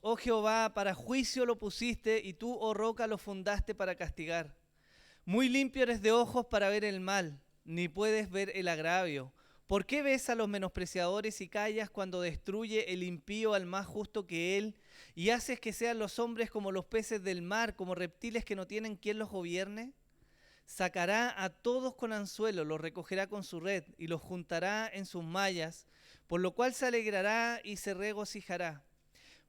Oh Jehová, para juicio lo pusiste, y tú, oh roca, lo fundaste para castigar. Muy limpio eres de ojos para ver el mal, ni puedes ver el agravio. ¿Por qué ves a los menospreciadores y callas cuando destruye el impío al más justo que él? Y haces que sean los hombres como los peces del mar, como reptiles que no tienen quien los gobierne. Sacará a todos con anzuelo, los recogerá con su red, y los juntará en sus mallas, por lo cual se alegrará y se regocijará.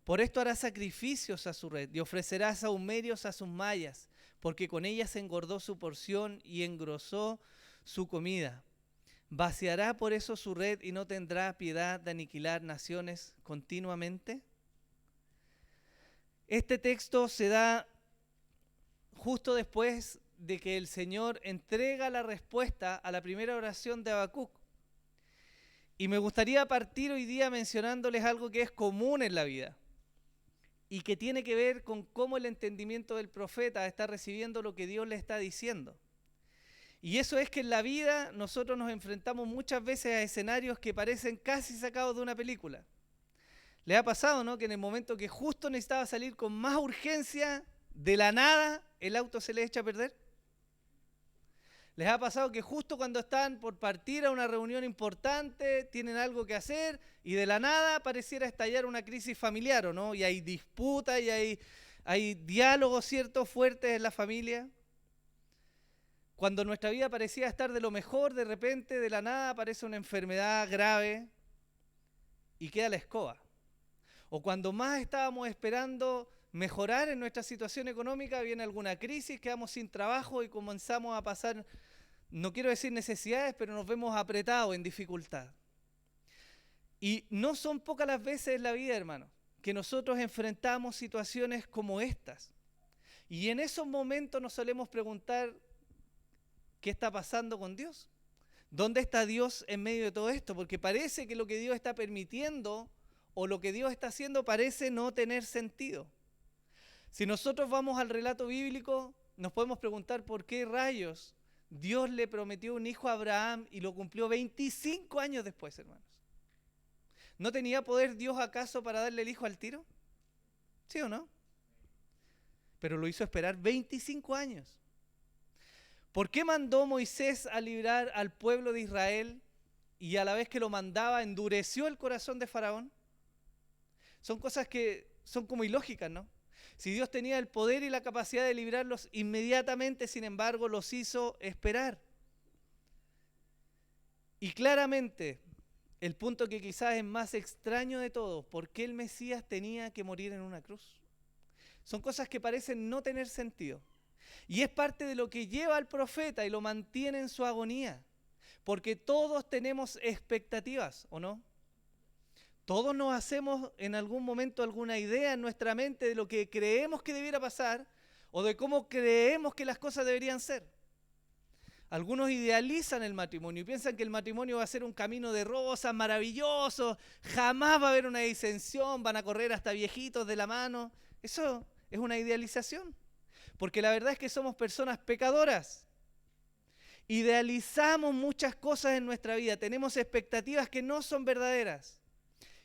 Por esto hará sacrificios a su red y ofrecerá sahumerios a sus mallas, porque con ellas engordó su porción y engrosó su comida. ¿Vaciará por eso su red y no tendrá piedad de aniquilar naciones continuamente? Este texto se da justo después de que el Señor entrega la respuesta a la primera oración de Habacuc. Y me gustaría partir hoy día mencionándoles algo que es común en la vida y que tiene que ver con cómo el entendimiento del profeta está recibiendo lo que Dios le está diciendo. Y eso es que en la vida nosotros nos enfrentamos muchas veces a escenarios que parecen casi sacados de una película. ¿Les ha pasado, no? Que en el momento que justo necesitaba salir con más urgencia, de la nada, el auto se le echa a perder? ¿Les ha pasado que justo cuando están por partir a una reunión importante, tienen algo que hacer y de la nada pareciera estallar una crisis familiar, ¿o no? Y hay disputas y hay diálogos, ¿cierto?, fuertes en la familia. Cuando nuestra vida parecía estar de lo mejor, de repente, de la nada, aparece una enfermedad grave y queda la escoba. O cuando más estábamos esperando mejorar en nuestra situación económica, viene alguna crisis, quedamos sin trabajo y comenzamos a pasar, no quiero decir necesidades, pero nos vemos apretados en dificultad. Y no son pocas las veces en la vida, hermanos, que nosotros enfrentamos situaciones como estas. Y en esos momentos nos solemos preguntar, ¿qué está pasando con Dios? ¿Dónde está Dios en medio de todo esto? Porque parece que lo que Dios está permitiendo o lo que Dios está haciendo parece no tener sentido. Si nosotros vamos al relato bíblico, nos podemos preguntar por qué rayos Dios le prometió un hijo a Abraham y lo cumplió 25 años después, hermanos. ¿No tenía poder Dios acaso para darle el hijo al tiro? ¿Sí o no? Pero lo hizo esperar 25 años. ¿Por qué mandó Moisés a librar al pueblo de Israel y a la vez que lo mandaba endureció el corazón de Faraón? Son cosas que son como ilógicas, ¿no? Si Dios tenía el poder y la capacidad de librarlos inmediatamente, sin embargo, los hizo esperar. Y claramente, el punto que quizás es más extraño de todo, ¿por qué el Mesías tenía que morir en una cruz? Son cosas que parecen no tener sentido. Y es parte de lo que lleva al profeta y lo mantiene en su agonía. Porque todos tenemos expectativas, ¿o no? Todos nos hacemos en algún momento alguna idea en nuestra mente de lo que creemos que debiera pasar o de cómo creemos que las cosas deberían ser. Algunos idealizan el matrimonio y piensan que el matrimonio va a ser un camino de rosas maravilloso, jamás va a haber una disensión, van a correr hasta viejitos de la mano. Eso es una idealización, porque la verdad es que somos personas pecadoras. Idealizamos muchas cosas en nuestra vida, tenemos expectativas que no son verdaderas.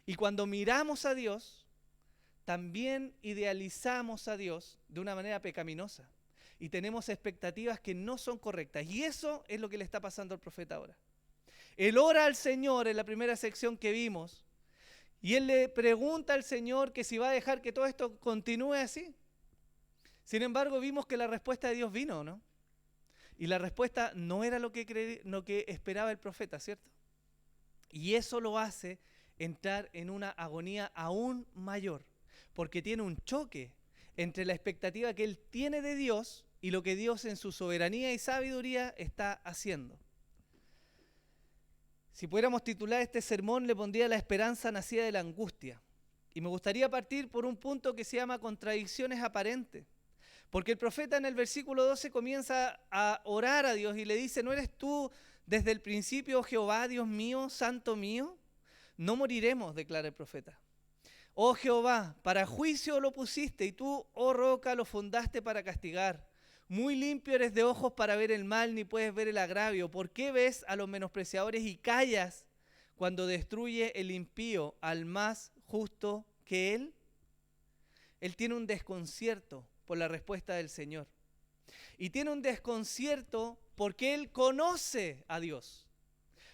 Y cuando miramos a Dios, también idealizamos a Dios de una manera pecaminosa. Y tenemos expectativas que no son correctas. Y eso es lo que le está pasando al profeta ahora. Él ora al Señor en la primera sección que vimos. Y él le pregunta al Señor que si va a dejar que todo esto continúe así. Sin embargo, vimos que la respuesta de Dios vino, ¿no? Y la respuesta no era lo que esperaba el profeta, ¿cierto? Y eso lo hace entrar en una agonía aún mayor, porque tiene un choque entre la expectativa que él tiene de Dios y lo que Dios en su soberanía y sabiduría está haciendo. Si pudiéramos titular este sermón, le pondría la esperanza nacida de la angustia. Y me gustaría partir por un punto que se llama contradicciones aparentes. Porque el profeta en el versículo 12 comienza a orar a Dios y le dice, ¿no eres tú desde el principio, Jehová, Dios mío, santo mío? No moriremos, declara el profeta. Oh Jehová, para juicio lo pusiste y tú, oh roca, lo fundaste para castigar. Muy limpio eres de ojos para ver el mal, ni puedes ver el agravio. ¿Por qué ves a los menospreciadores y callas cuando destruye el impío al más justo que él? él tiene un desconcierto por la respuesta del Señor. Y tiene un desconcierto porque él conoce a Dios.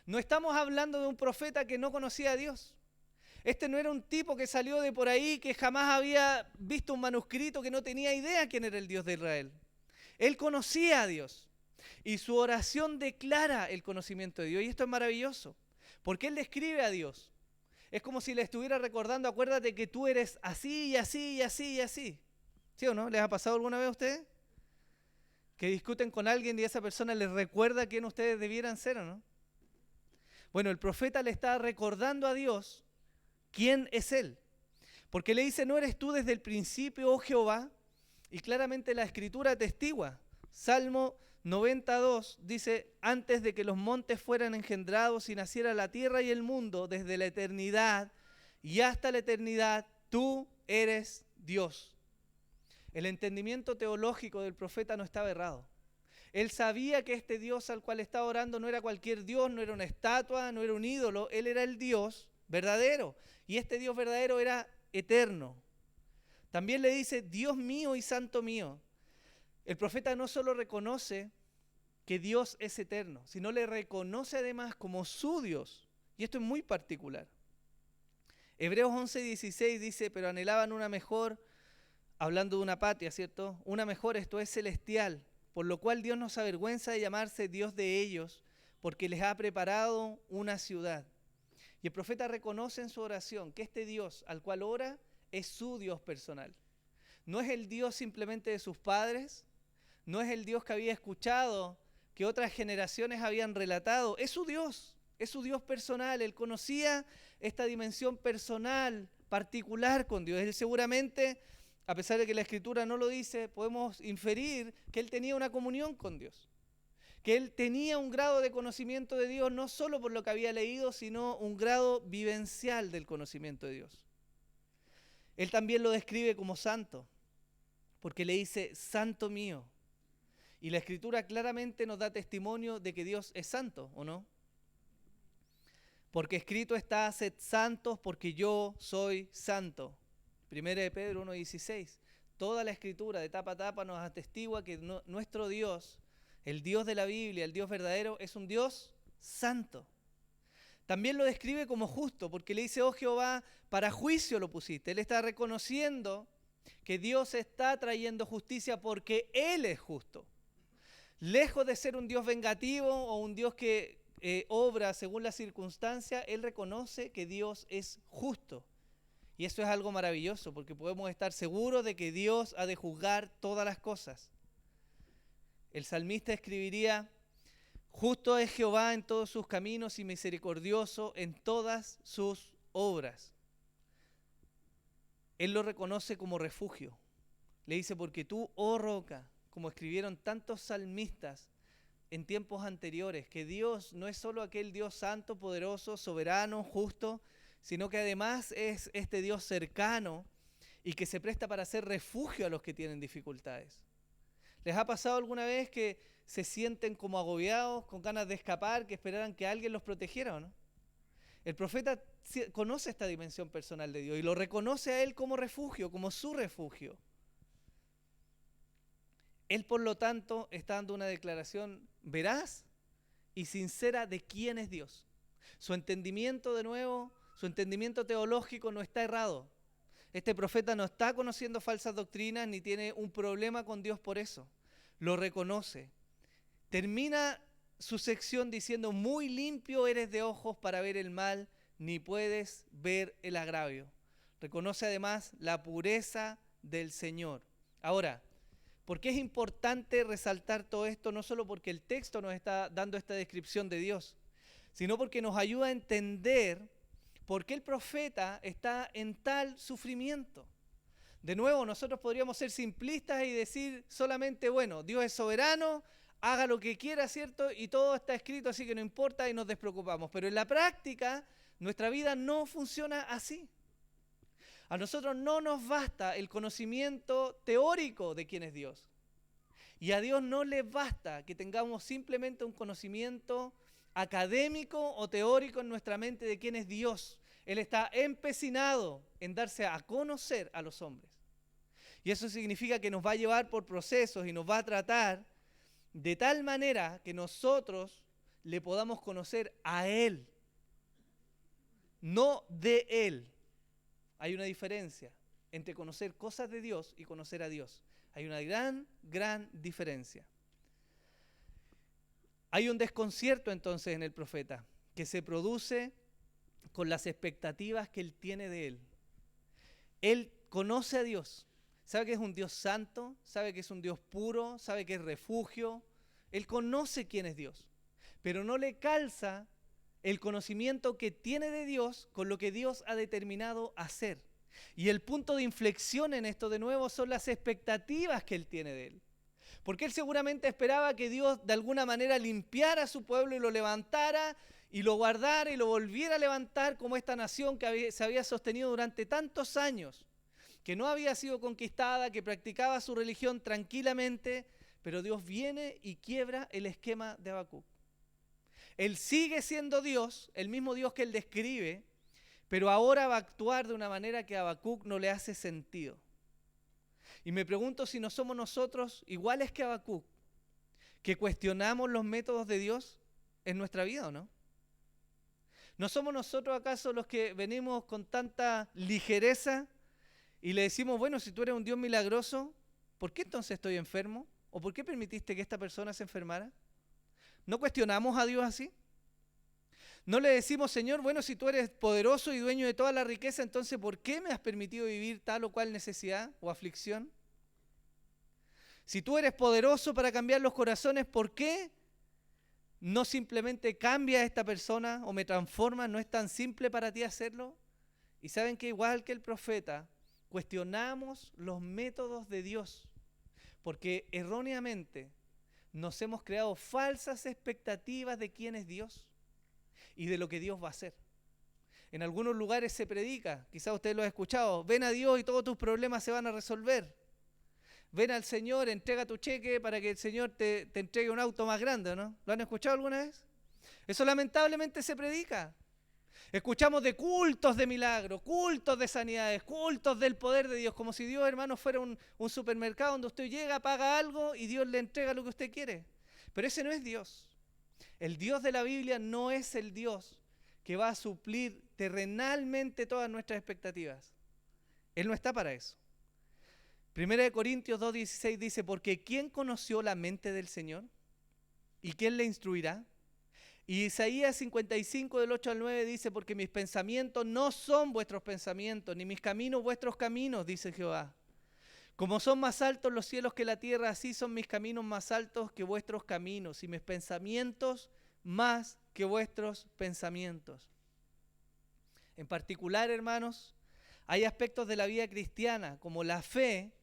No estamos hablando de un profeta que no conocía a Dios. Este no era un tipo que salió de por ahí, que jamás había visto un manuscrito, que no tenía idea quién era el Dios de Israel. Él conocía a Dios. Y su oración declara el conocimiento de Dios. Y esto es maravilloso, porque él describe a Dios. Es como si le estuviera recordando, acuérdate que tú eres así y así y así y así. ¿Sí o no? ¿Les ha pasado alguna vez a ustedes? Que discuten con alguien y esa persona les recuerda quién ustedes debieran ser, ¿o no? Bueno, el profeta le está recordando a Dios quién es Él. Porque le dice, ¿no eres tú desde el principio, oh Jehová? Y claramente la Escritura atestigua. Salmo 92 dice, antes de que los montes fueran engendrados y naciera la tierra y el mundo, desde la eternidad y hasta la eternidad, tú eres Dios. El entendimiento teológico del profeta no estaba errado. Él sabía que este Dios al cual estaba orando no era cualquier Dios, no era una estatua, no era un ídolo, Él era el Dios verdadero. Y este Dios verdadero era eterno. También le dice, Dios mío y santo mío. El profeta no solo reconoce que Dios es eterno, sino le reconoce además como su Dios. Y esto es muy particular. Hebreos 11:16 dice, pero anhelaban una mejor, hablando de una patria, ¿cierto? Una mejor, esto es celestial, por lo cual Dios no se avergüenza de llamarse Dios de ellos, porque les ha preparado una ciudad. Y el profeta reconoce en su oración que este Dios al cual ora es su Dios personal. No es el Dios simplemente de sus padres, no es el Dios que había escuchado, que otras generaciones habían relatado, es su Dios personal. Él conocía esta dimensión personal, particular con Dios. Él seguramente, a pesar de que la Escritura no lo dice, podemos inferir que él tenía una comunión con Dios, que él tenía un grado de conocimiento de Dios, no solo por lo que había leído, sino un grado vivencial del conocimiento de Dios. Él también lo describe como santo, porque le dice, santo mío. Y la Escritura claramente nos da testimonio de que Dios es santo, ¿o no? Porque escrito está, sed santos porque yo soy santo. 1 de Pedro 1:16. Toda la Escritura de tapa a tapa nos atestigua que nuestro Dios, el Dios de la Biblia, el Dios verdadero, es un Dios santo. También lo describe como justo, porque le dice, oh Jehová, para juicio lo pusiste. Él está reconociendo que Dios está trayendo justicia porque Él es justo. Lejos de ser un Dios vengativo o un Dios que obra según las circunstancias, Él reconoce que Dios es justo. Y eso es algo maravilloso, porque podemos estar seguros de que Dios ha de juzgar todas las cosas. El salmista escribiría, justo es Jehová en todos sus caminos y misericordioso en todas sus obras. Él lo reconoce como refugio. Le dice, porque tú, oh roca, como escribieron tantos salmistas en tiempos anteriores, que Dios no es solo aquel Dios santo, poderoso, soberano, justo, sino que además es este Dios cercano y que se presta para ser refugio a los que tienen dificultades. ¿Les ha pasado alguna vez que se sienten como agobiados, con ganas de escapar, que esperaran que alguien los protegiera o no? El profeta conoce esta dimensión personal de Dios y lo reconoce a Él como refugio, como su refugio. Él, por lo tanto, está dando una declaración veraz y sincera de quién es Dios. Su entendimiento, de nuevo, su entendimiento teológico no está errado. Este profeta no está conociendo falsas doctrinas ni tiene un problema con Dios por eso. Lo reconoce. Termina su sección diciendo, muy limpio eres de ojos para ver el mal, ni puedes ver el agravio. Reconoce además la pureza del Señor. Ahora, ¿por qué es importante resaltar todo esto? No solo porque el texto nos está dando esta descripción de Dios, sino porque nos ayuda a entender por qué el profeta está en tal sufrimiento. De nuevo, nosotros podríamos ser simplistas y decir solamente, bueno, Dios es soberano, haga lo que quiera, ¿cierto? Y todo está escrito, así que no importa y nos despreocupamos. Pero en la práctica, nuestra vida no funciona así. A nosotros no nos basta el conocimiento teórico de quién es Dios. Y a Dios no le basta que tengamos simplemente un conocimiento académico o teórico en nuestra mente de quién es Dios. Él está empecinado en darse a conocer a los hombres. Y eso significa que nos va a llevar por procesos y nos va a tratar de tal manera que nosotros le podamos conocer a Él, no de Él. Hay una diferencia entre conocer cosas de Dios y conocer a Dios. Hay una gran diferencia. Hay un desconcierto entonces en el profeta que se produce con las expectativas que él tiene de él. Él conoce a Dios, sabe que es un Dios santo, sabe que es un Dios puro, sabe que es refugio. Él conoce quién es Dios, pero no le calza el conocimiento que tiene de Dios con lo que Dios ha determinado hacer. Y el punto de inflexión en esto de nuevo son las expectativas que él tiene de él. Porque él seguramente esperaba que Dios de alguna manera limpiara a su pueblo y lo levantara y lo guardara y lo volviera a levantar como esta nación que se había sostenido durante tantos años, que no había sido conquistada, que practicaba su religión tranquilamente, pero Dios viene y quiebra el esquema de Habacuc. Él sigue siendo Dios, el mismo Dios que él describe, pero ahora va a actuar de una manera que a Habacuc no le hace sentido. Y me pregunto si no somos nosotros iguales que Habacuc, que cuestionamos los métodos de Dios en nuestra vida, ¿o no? ¿No somos nosotros acaso los que venimos con tanta ligereza y le decimos, bueno, si tú eres un Dios milagroso, ¿por qué entonces estoy enfermo? ¿O por qué permitiste que esta persona se enfermara? ¿No cuestionamos a Dios así? ¿No le decimos, Señor, bueno, si tú eres poderoso y dueño de toda la riqueza, entonces ¿por qué me has permitido vivir tal o cual necesidad o aflicción? Si tú eres poderoso para cambiar los corazones, ¿por qué no simplemente cambia a esta persona o me transforma? ¿No es tan simple para ti hacerlo? Y saben que igual que el profeta, cuestionamos los métodos de Dios, porque erróneamente nos hemos creado falsas expectativas de quién es Dios y de lo que Dios va a hacer. En algunos lugares se predica, quizás usted lo ha escuchado, ven a Dios y todos tus problemas se van a resolver. Ven al Señor, entrega tu cheque para que el Señor te entregue un auto más grande, ¿no? ¿Lo han escuchado alguna vez? Eso lamentablemente se predica. Escuchamos de cultos de milagros, cultos de sanidades, cultos del poder de Dios, como si Dios, hermano, fuera un supermercado donde usted llega, paga algo y Dios le entrega lo que usted quiere. Pero ese no es Dios. El Dios de la Biblia no es el Dios que va a suplir terrenalmente todas nuestras expectativas. Él no está para eso. 1 Corintios 2:16 dice, porque ¿quién conoció la mente del Señor? ¿Y quién le instruirá? Y Isaías 55 del 8 al 9 dice, porque mis pensamientos no son vuestros pensamientos, ni mis caminos vuestros caminos, dice Jehová. Como son más altos los cielos que la tierra, así son mis caminos más altos que vuestros caminos, y mis pensamientos más que vuestros pensamientos. En particular, hermanos, hay aspectos de la vida cristiana, como la fe,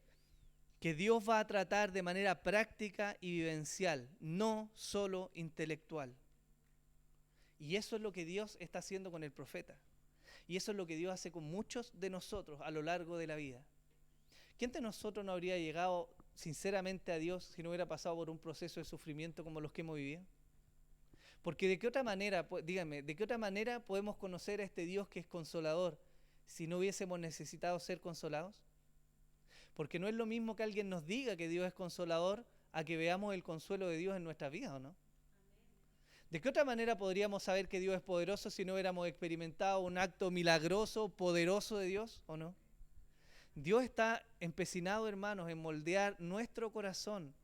que Dios va a tratar de manera práctica y vivencial, no solo intelectual. Y eso es lo que Dios está haciendo con el profeta. Y eso es lo que Dios hace con muchos de nosotros a lo largo de la vida. ¿Quién de nosotros no habría llegado sinceramente a Dios si no hubiera pasado por un proceso de sufrimiento como los que hemos vivido? Porque de qué otra manera, díganme, ¿de qué otra manera podemos conocer a este Dios que es consolador si no hubiésemos necesitado ser consolados? Porque no es lo mismo que alguien nos diga que Dios es consolador a que veamos el consuelo de Dios en nuestras vidas, ¿o no? ¿De qué otra manera podríamos saber que Dios es poderoso si no hubiéramos experimentado un acto milagroso, poderoso de Dios, o no? Dios está empecinado, hermanos, en moldear nuestro corazón.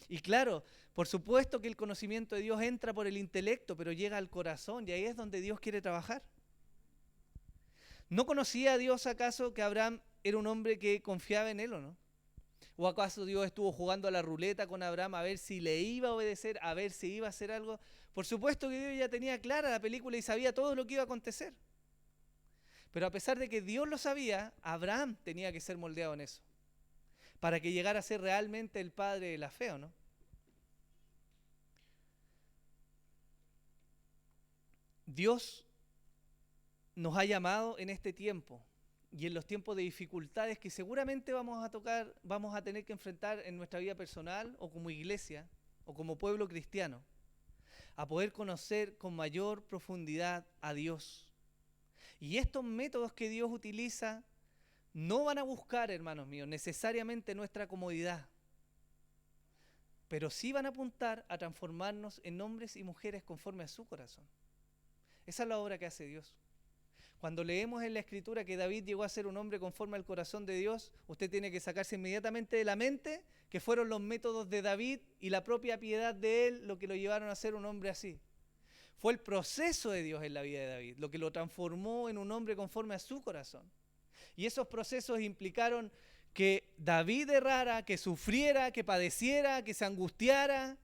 Y claro, por supuesto que el conocimiento de Dios entra por el intelecto, pero llega al corazón y ahí es donde Dios quiere trabajar. ¿No conocía a Dios acaso que Abraham era un hombre que confiaba en él o no? ¿O acaso Dios estuvo jugando a la ruleta con Abraham a ver si le iba a obedecer, a ver si iba a hacer algo? Por supuesto que Dios ya tenía clara la película y sabía todo lo que iba a acontecer. Pero a pesar de que Dios lo sabía, Abraham tenía que ser moldeado en eso, para que llegara a ser realmente el padre de la fe, ¿o no? Dios nos ha llamado en este tiempo y en los tiempos de dificultades que seguramente vamos a tener que enfrentar en nuestra vida personal o como iglesia o como pueblo cristiano, a poder conocer con mayor profundidad a Dios. Y estos métodos que Dios utiliza no van a buscar, hermanos míos, necesariamente nuestra comodidad, pero sí van a apuntar a transformarnos en hombres y mujeres conforme a su corazón. Esa es la obra que hace Dios. Cuando leemos en la Escritura que David llegó a ser un hombre conforme al corazón de Dios, usted tiene que sacarse inmediatamente de la mente que fueron los métodos de David y la propia piedad de él lo que lo llevaron a ser un hombre así. Fue el proceso de Dios en la vida de David, lo que lo transformó en un hombre conforme a su corazón. Y esos procesos implicaron que David errara, que sufriera, que padeciera, que se angustiara,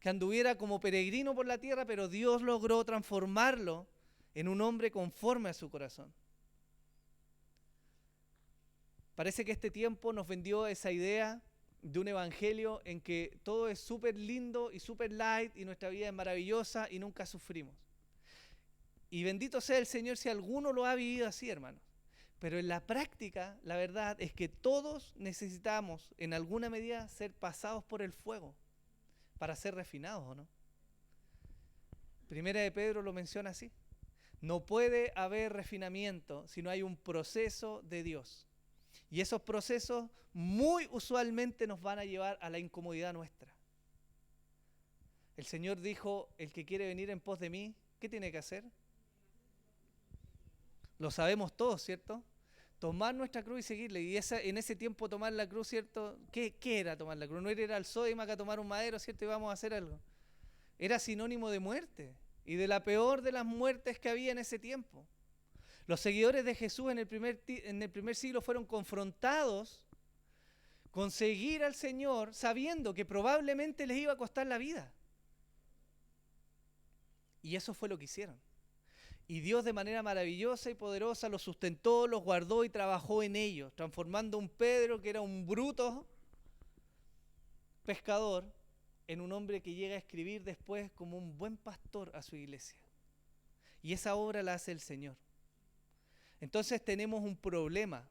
que anduviera como peregrino por la tierra, pero Dios logró transformarlo en un hombre conforme a su corazón. Parece que este tiempo nos vendió esa idea de un evangelio en que todo es súper lindo y súper light y nuestra vida es maravillosa y nunca sufrimos. Y bendito sea el Señor si alguno lo ha vivido así, hermanos. Pero en la práctica, la verdad es que todos necesitamos en alguna medida ser pasados por el fuego para ser refinados, ¿o no? Primera de Pedro lo menciona así. No puede haber refinamiento si no hay un proceso de Dios. Y esos procesos muy usualmente nos van a llevar a la incomodidad nuestra. El Señor dijo, el que quiere venir en pos de mí, ¿qué tiene que hacer? Lo sabemos todos, ¿cierto? Tomar nuestra cruz y seguirle. Y en ese tiempo tomar la cruz, ¿cierto? ¿Qué era tomar la cruz? No era ir al Sodimac a tomar un madero, ¿cierto? Y vamos a hacer algo. Era sinónimo de muerte. Y de la peor de las muertes que había en ese tiempo. Los seguidores de Jesús en el primer siglo fueron confrontados con seguir al Señor sabiendo que probablemente les iba a costar la vida. Y eso fue lo que hicieron. Y Dios de manera maravillosa y poderosa los sustentó, los guardó y trabajó en ellos, transformando a un Pedro que era un bruto pescador en un hombre que llega a escribir después como un buen pastor a su iglesia. Y esa obra la hace el Señor. Entonces tenemos un problema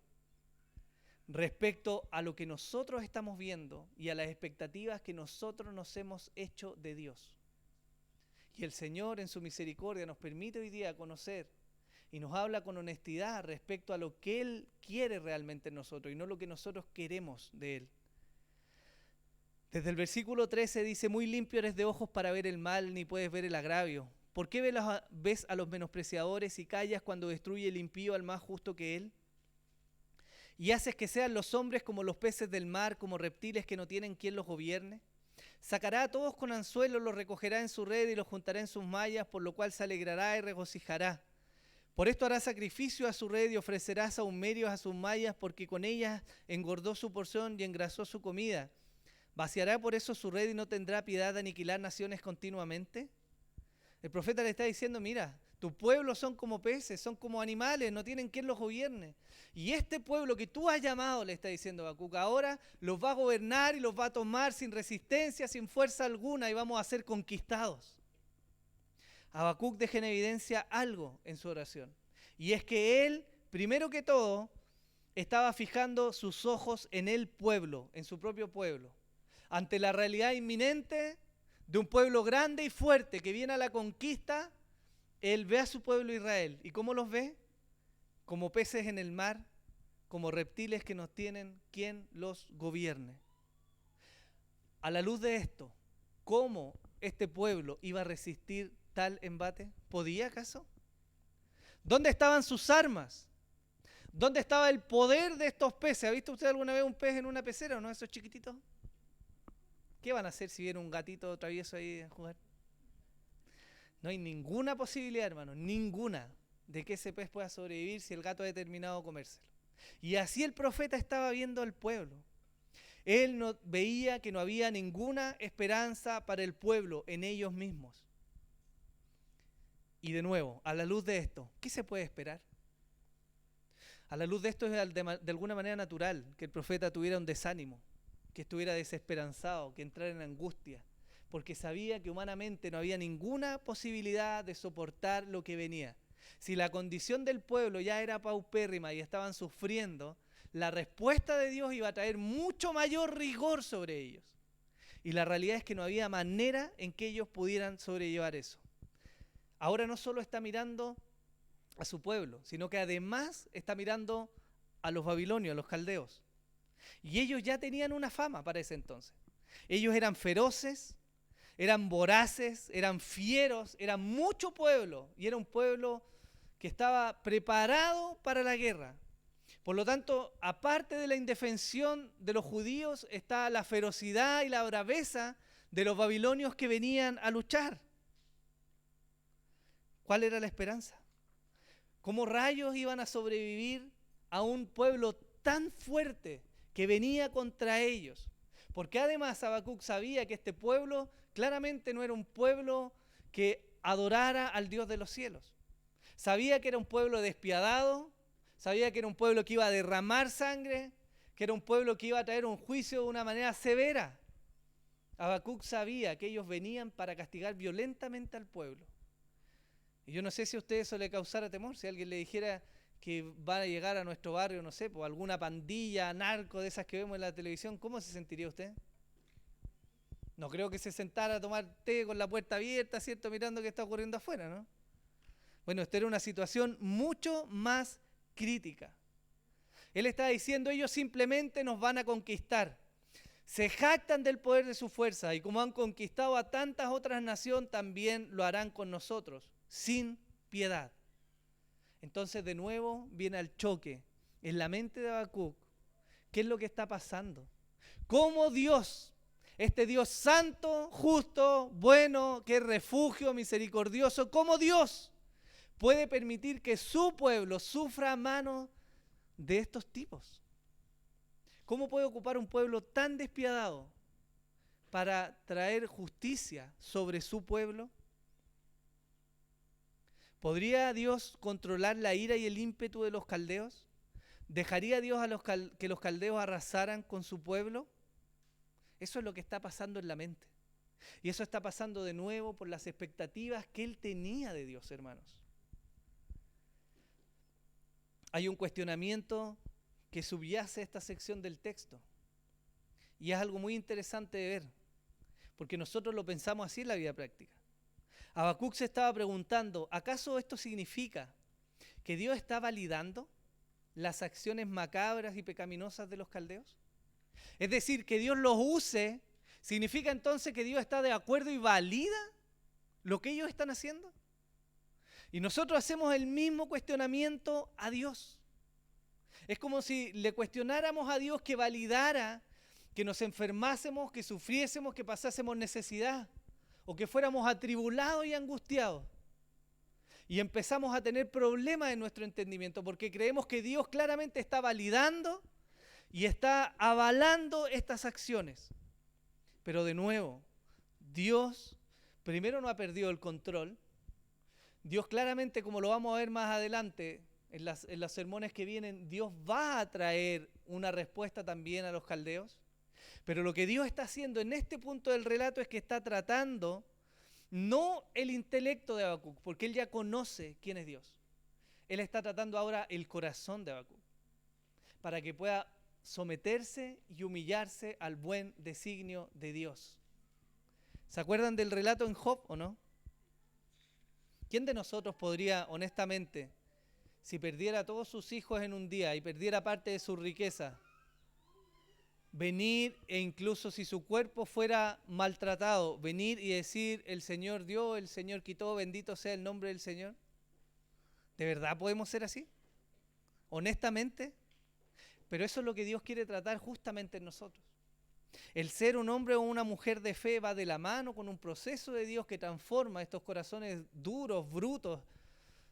respecto a lo que nosotros estamos viendo y a las expectativas que nosotros nos hemos hecho de Dios. Y el Señor en su misericordia nos permite hoy día conocer y nos habla con honestidad respecto a lo que Él quiere realmente en nosotros y no lo que nosotros queremos de Él. Desde el versículo 13 dice, muy limpio eres de ojos para ver el mal, ni puedes ver el agravio. ¿Por qué ves a los menospreciadores y callas cuando destruye el impío al más justo que él? Y haces que sean los hombres como los peces del mar, como reptiles que no tienen quien los gobierne. Sacará a todos con anzuelos, los recogerá en su red y los juntará en sus mallas, por lo cual se alegrará y regocijará. Por esto hará sacrificio a su red y ofrecerá sahumerios a sus mallas, porque con ellas engordó su porción y engrasó su comida. ¿Vaciará por eso su red y no tendrá piedad de aniquilar naciones continuamente? El profeta le está diciendo, mira, tu pueblo son como peces, son como animales, no tienen quien los gobierne. Y este pueblo que tú has llamado, le está diciendo Habacuc, ahora los va a gobernar y los va a tomar sin resistencia, sin fuerza alguna, y vamos a ser conquistados. Habacuc deja en evidencia algo en su oración. Y es que él, primero que todo, estaba fijando sus ojos en el pueblo, en su propio pueblo. Ante la realidad inminente de un pueblo grande y fuerte que viene a la conquista, él ve a su pueblo Israel. ¿Y cómo los ve? Como peces en el mar, como reptiles que no tienen quien los gobierne. A la luz de esto, ¿cómo este pueblo iba a resistir tal embate? ¿Podía acaso? ¿Dónde estaban sus armas? ¿Dónde estaba el poder de estos peces? ¿Ha visto usted alguna vez un pez en una pecera o no, esos chiquititos? ¿Qué van a hacer si viene un gatito travieso ahí a jugar? No hay ninguna posibilidad, hermano, ninguna, de que ese pez pueda sobrevivir si el gato ha determinado comérselo. Y así el profeta estaba viendo al pueblo. Él no veía que no había ninguna esperanza para el pueblo en ellos mismos. Y de nuevo, a la luz de esto, ¿qué se puede esperar? A la luz de esto es de alguna manera natural que el profeta tuviera un desánimo, que estuviera desesperanzado, que entrara en angustia, porque sabía que humanamente no había ninguna posibilidad de soportar lo que venía. Si la condición del pueblo ya era paupérrima y estaban sufriendo, la respuesta de Dios iba a traer mucho mayor rigor sobre ellos. Y la realidad es que no había manera en que ellos pudieran sobrellevar eso. Ahora no solo está mirando a su pueblo, sino que además está mirando a los babilonios, a los caldeos. Y ellos ya tenían una fama para ese entonces. Ellos eran feroces, eran voraces, eran fieros, eran mucho pueblo, y era un pueblo que estaba preparado para la guerra. Por lo tanto, aparte de la indefensión de los judíos, está la ferocidad y la braveza de los babilonios que venían a luchar. ¿Cuál era la esperanza? ¿Cómo rayos iban a sobrevivir a un pueblo tan fuerte que venía contra ellos? Porque además Habacuc sabía que este pueblo claramente no era un pueblo que adorara al Dios de los cielos. Sabía que era un pueblo despiadado, sabía que era un pueblo que iba a derramar sangre, que era un pueblo que iba a traer un juicio de una manera severa. Habacuc sabía que ellos venían para castigar violentamente al pueblo. Y yo no sé si a usted eso le causara temor, si alguien le dijera que va a llegar a nuestro barrio, no sé, pues alguna pandilla, narco de esas que vemos en la televisión, ¿cómo se sentiría usted? No creo que se sentara a tomar té con la puerta abierta, ¿cierto? Mirando qué está ocurriendo afuera, ¿no? Bueno, esta era una situación mucho más crítica. Él está diciendo, ellos simplemente nos van a conquistar. Se jactan del poder de su fuerza y como han conquistado a tantas otras naciones, también lo harán con nosotros, sin piedad. Entonces de nuevo viene el choque en la mente de Habacuc. ¿Qué es lo que está pasando? ¿Cómo Dios, este Dios santo, justo, bueno, que es refugio, misericordioso, cómo Dios puede permitir que su pueblo sufra a manos de estos tipos? ¿Cómo puede ocupar un pueblo tan despiadado para traer justicia sobre su pueblo? ¿Podría Dios controlar la ira y el ímpetu de los caldeos? ¿Dejaría Dios que los caldeos arrasaran con su pueblo? Eso es lo que está pasando en la mente. Y eso está pasando de nuevo por las expectativas que él tenía de Dios, hermanos. Hay un cuestionamiento que subyace esta sección del texto. Y es algo muy interesante de ver, porque nosotros lo pensamos así en la vida práctica. Habacuc se estaba preguntando, ¿acaso esto significa que Dios está validando las acciones macabras y pecaminosas de los caldeos? Es decir, que Dios los use, ¿significa entonces que Dios está de acuerdo y valida lo que ellos están haciendo? Y nosotros hacemos el mismo cuestionamiento a Dios. Es como si le cuestionáramos a Dios que validara que nos enfermásemos, que sufriésemos, que pasásemos necesidad, o que fuéramos atribulados y angustiados. Y empezamos a tener problemas en nuestro entendimiento, porque creemos que Dios claramente está validando y está avalando estas acciones. Pero de nuevo, Dios primero no ha perdido el control. Dios claramente, como lo vamos a ver más adelante, en los sermones que vienen, Dios va a traer una respuesta también a los caldeos. Pero lo que Dios está haciendo en este punto del relato es que está tratando no el intelecto de Habacuc, porque él ya conoce quién es Dios. Él está tratando ahora el corazón de Habacuc, para que pueda someterse y humillarse al buen designio de Dios. ¿Se acuerdan del relato en Job o no? ¿Quién de nosotros podría, honestamente, si perdiera a todos sus hijos en un día y perdiera parte de su riqueza, venir e incluso si su cuerpo fuera maltratado, venir y decir, el Señor dio, el Señor quitó, bendito sea el nombre del Señor? ¿De verdad podemos ser así? ¿Honestamente? Pero eso es lo que Dios quiere tratar justamente en nosotros. El ser un hombre o una mujer de fe va de la mano con un proceso de Dios que transforma estos corazones duros, brutos,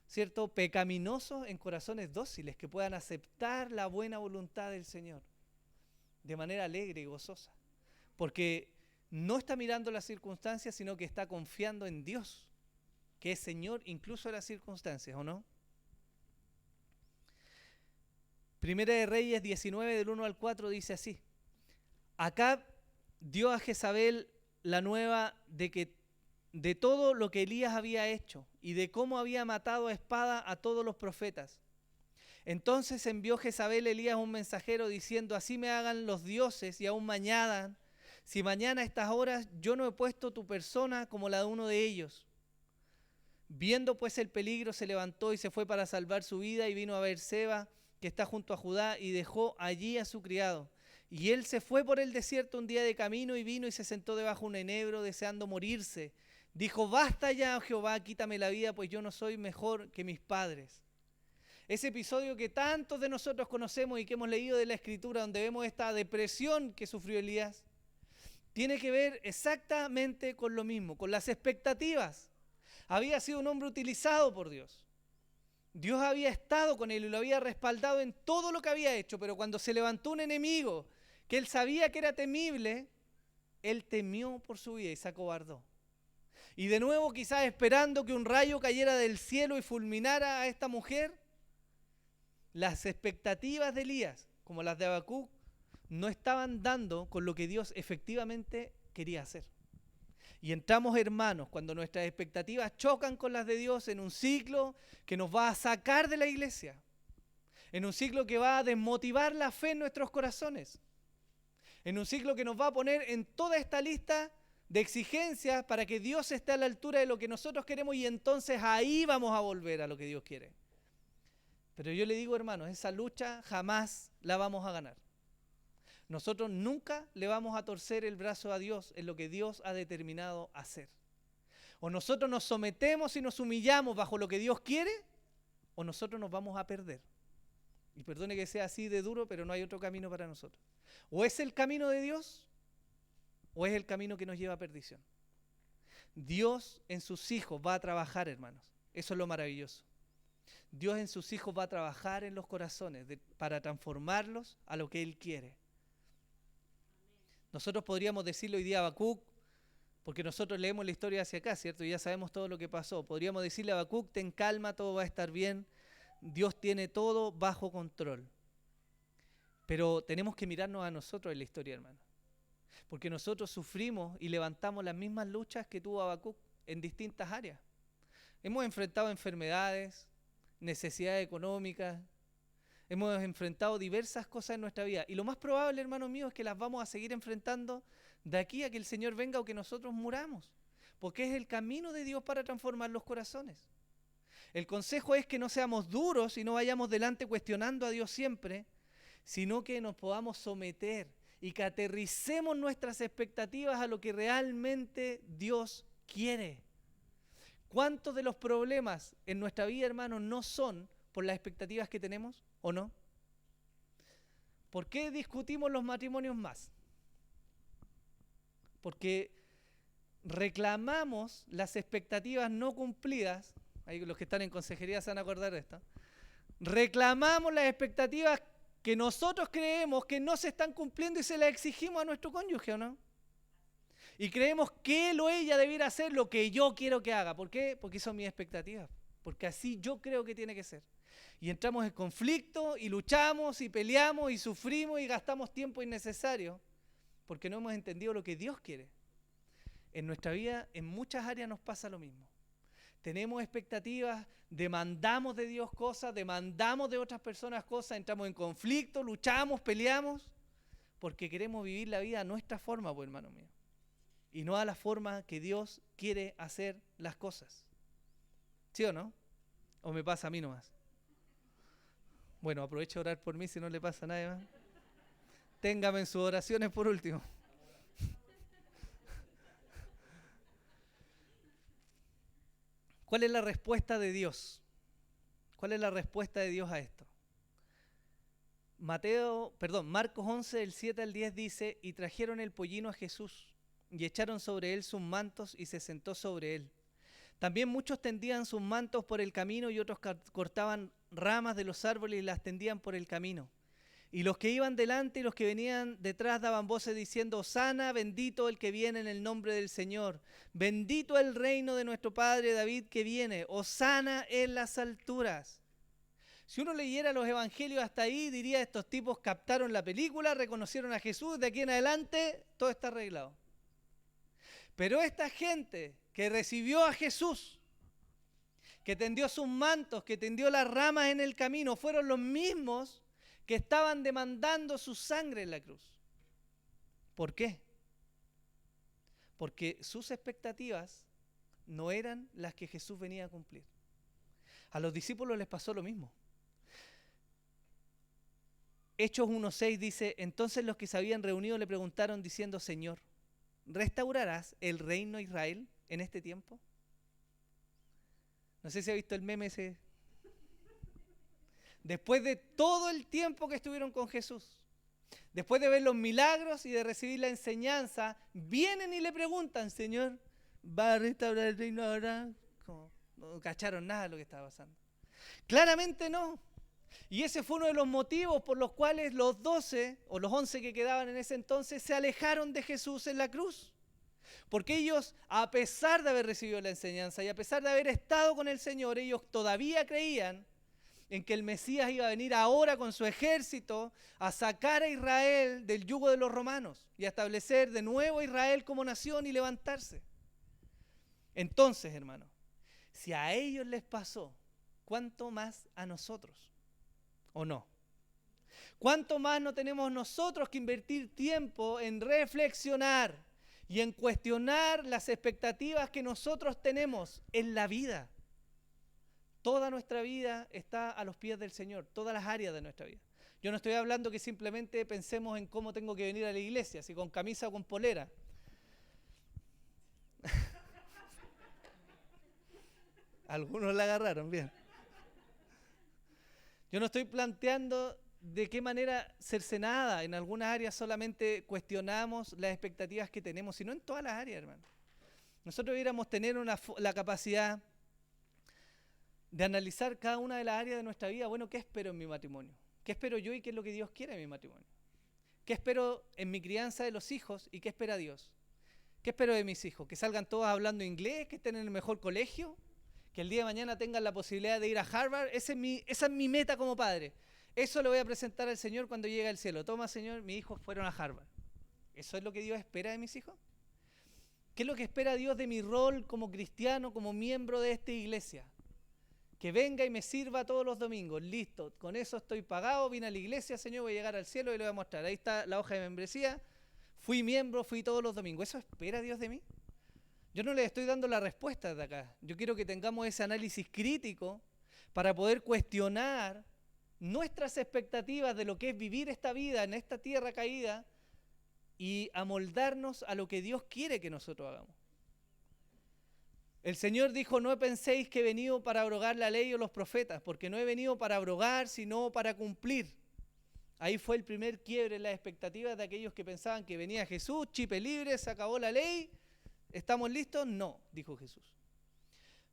¿cierto?, pecaminosos, en corazones dóciles que puedan aceptar la buena voluntad del Señor de manera alegre y gozosa, porque no está mirando las circunstancias, sino que está confiando en Dios, que es Señor incluso de las circunstancias, ¿o no? Primera de Reyes 19, del 1 al 4, dice así: Acab dio a Jezabel la nueva de todo lo que Elías había hecho y de cómo había matado a espada a todos los profetas. Entonces envió Jezabel a Elías un mensajero diciendo: así me hagan los dioses y aún me añadan, si mañana a estas horas yo no he puesto tu persona como la de uno de ellos. Viendo pues el peligro, se levantó y se fue para salvar su vida y vino a Beerseba, que está junto a Judá, y dejó allí a su criado. Y él se fue por el desierto un día de camino y vino y se sentó debajo de un enebro deseando morirse. Dijo: basta ya, oh Jehová, quítame la vida, pues yo no soy mejor que mis padres. Ese episodio que tantos de nosotros conocemos y que hemos leído de la Escritura, donde vemos esta depresión que sufrió Elías, tiene que ver exactamente con lo mismo, con las expectativas. Había sido un hombre utilizado por Dios. Dios había estado con él y lo había respaldado en todo lo que había hecho, pero cuando se levantó un enemigo que él sabía que era temible, él temió por su vida y se acobardó. Y de nuevo, quizás esperando que un rayo cayera del cielo y fulminara a esta mujer, las expectativas de Elías, como las de Habacuc, no estaban dando con lo que Dios efectivamente quería hacer. Y entramos, hermanos, cuando nuestras expectativas chocan con las de Dios, en un ciclo que nos va a sacar de la iglesia, en un ciclo que va a desmotivar la fe en nuestros corazones, en un ciclo que nos va a poner en toda esta lista de exigencias para que Dios esté a la altura de lo que nosotros queremos, y entonces ahí vamos a volver a lo que Dios quiere. Pero yo le digo, hermanos, esa lucha jamás la vamos a ganar. Nosotros nunca le vamos a torcer el brazo a Dios en lo que Dios ha determinado hacer. O nosotros nos sometemos y nos humillamos bajo lo que Dios quiere, o nosotros nos vamos a perder. Y perdone que sea así de duro, pero no hay otro camino para nosotros. O es el camino de Dios, o es el camino que nos lleva a perdición. Dios en sus hijos va a trabajar, hermanos. Eso es lo maravilloso. Dios en sus hijos va a trabajar en los corazones para transformarlos a lo que Él quiere. Nosotros podríamos decirle hoy día a Habacuc, porque nosotros leemos la historia hacia acá, ¿cierto? Y ya sabemos todo lo que pasó. Podríamos decirle a Habacuc: ten calma, todo va a estar bien. Dios tiene todo bajo control. Pero tenemos que mirarnos a nosotros en la historia, hermano. Porque nosotros sufrimos y levantamos las mismas luchas que tuvo Habacuc en distintas áreas. Hemos enfrentado enfermedades, necesidades económicas, hemos enfrentado diversas cosas en nuestra vida. Y lo más probable, hermano mío, es que las vamos a seguir enfrentando de aquí a que el Señor venga o que nosotros muramos. Porque es el camino de Dios para transformar los corazones. El consejo es que no seamos duros y no vayamos delante cuestionando a Dios siempre, sino que nos podamos someter y que aterricemos nuestras expectativas a lo que realmente Dios quiere. ¿Cuántos de los problemas en nuestra vida, hermano, no son por las expectativas que tenemos o no? ¿Por qué discutimos los matrimonios más? Porque reclamamos las expectativas no cumplidas. Ahí los que están en consejería se van a acordar de esto. Reclamamos las expectativas que nosotros creemos que no se están cumpliendo y se las exigimos a nuestro cónyuge, ¿o no? Y creemos que él o ella debiera hacer lo que yo quiero que haga. ¿Por qué? Porque son mis expectativas. Porque así yo creo que tiene que ser. Y entramos en conflicto y luchamos y peleamos y sufrimos y gastamos tiempo innecesario porque no hemos entendido lo que Dios quiere. En nuestra vida, en muchas áreas nos pasa lo mismo. Tenemos expectativas, demandamos de Dios cosas, demandamos de otras personas cosas, entramos en conflicto, luchamos, peleamos, porque queremos vivir la vida a nuestra forma, pues, hermano mío. Y no a la forma que Dios quiere hacer las cosas. ¿Sí o no? ¿O me pasa a mí nomás? Bueno, aprovecho a orar por mí si no le pasa a nadie más. Téngame en sus oraciones por último. ¿Cuál es la respuesta de Dios? ¿Cuál es la respuesta de Dios a esto? Marcos 11, del 7 al 10 dice: y trajeron el pollino a Jesús, y echaron sobre él sus mantos, y se sentó sobre él. También muchos tendían sus mantos por el camino, y otros cortaban ramas de los árboles y las tendían por el camino. Y los que iban delante y los que venían detrás daban voces diciendo: Hosana, bendito el que viene en el nombre del Señor. Bendito el reino de nuestro padre David que viene. Hosana en las alturas. Si uno leyera los evangelios hasta ahí, diría: estos tipos captaron la película, reconocieron a Jesús, de aquí en adelante todo está arreglado. Pero esta gente que recibió a Jesús, que tendió sus mantos, que tendió las ramas en el camino, fueron los mismos que estaban demandando su sangre en la cruz. ¿Por qué? Porque sus expectativas no eran las que Jesús venía a cumplir. A los discípulos les pasó lo mismo. Hechos 1:6 dice, entonces los que se habían reunido le preguntaron diciendo, Señor, ¿restaurarás el reino de Israel en este tiempo? No sé si ha visto el meme ese. Después de todo el tiempo que estuvieron con Jesús, después de ver los milagros y de recibir la enseñanza, vienen y le preguntan, Señor, ¿va a restaurar el reino ahora? Como, no cacharon nada de lo que estaba pasando. Claramente no. Y ese fue uno de los motivos por los cuales los 12 o los 11 que quedaban en ese entonces se alejaron de Jesús en la cruz. Porque ellos, a pesar de haber recibido la enseñanza y a pesar de haber estado con el Señor, ellos todavía creían en que el Mesías iba a venir ahora con su ejército a sacar a Israel del yugo de los romanos y a establecer de nuevo a Israel como nación y levantarse. Entonces, hermanos, si a ellos les pasó, ¿cuánto más a nosotros? ¿O no? ¿Cuánto más no tenemos nosotros que invertir tiempo en reflexionar y en cuestionar las expectativas que nosotros tenemos en la vida? Toda nuestra vida está a los pies del Señor, todas las áreas de nuestra vida. Yo no estoy hablando que simplemente pensemos en cómo tengo que venir a la iglesia, si con camisa o con polera. Algunos la agarraron bien. Yo no estoy planteando de qué manera cercenada, en algunas áreas solamente cuestionamos las expectativas que tenemos, sino en todas las áreas, hermano. Nosotros debiéramos tener la capacidad de analizar cada una de las áreas de nuestra vida. Bueno, ¿qué espero en mi matrimonio? ¿Qué espero yo y qué es lo que Dios quiere en mi matrimonio? ¿Qué espero en mi crianza de los hijos y qué espera Dios? ¿Qué espero de mis hijos? ¿Que salgan todos hablando inglés? ¿Que estén en el mejor colegio? ¿Que el día de mañana tengan la posibilidad de ir a Harvard? Esa es mi meta como padre. Eso le voy a presentar al Señor cuando llegue al cielo. Toma, Señor, mis hijos fueron a Harvard. ¿Eso es lo que Dios espera de mis hijos? ¿Qué es lo que espera Dios de mi rol como cristiano, como miembro de esta iglesia? Que venga y me sirva todos los domingos. Listo, con eso estoy pagado, vine a la iglesia, Señor, voy a llegar al cielo y le voy a mostrar. Ahí está la hoja de membresía. Fui miembro, fui todos los domingos. ¿Eso espera Dios de mí? Yo no le estoy dando la respuesta de acá. Yo quiero que tengamos ese análisis crítico para poder cuestionar nuestras expectativas de lo que es vivir esta vida en esta tierra caída y amoldarnos a lo que Dios quiere que nosotros hagamos. El Señor dijo, no penséis que he venido para abrogar la ley o los profetas, porque no he venido para abrogar, sino para cumplir. Ahí fue el primer quiebre en las expectativas de aquellos que pensaban que venía Jesús, chipe libre, se acabó la ley, ¿estamos listos? No, dijo Jesús.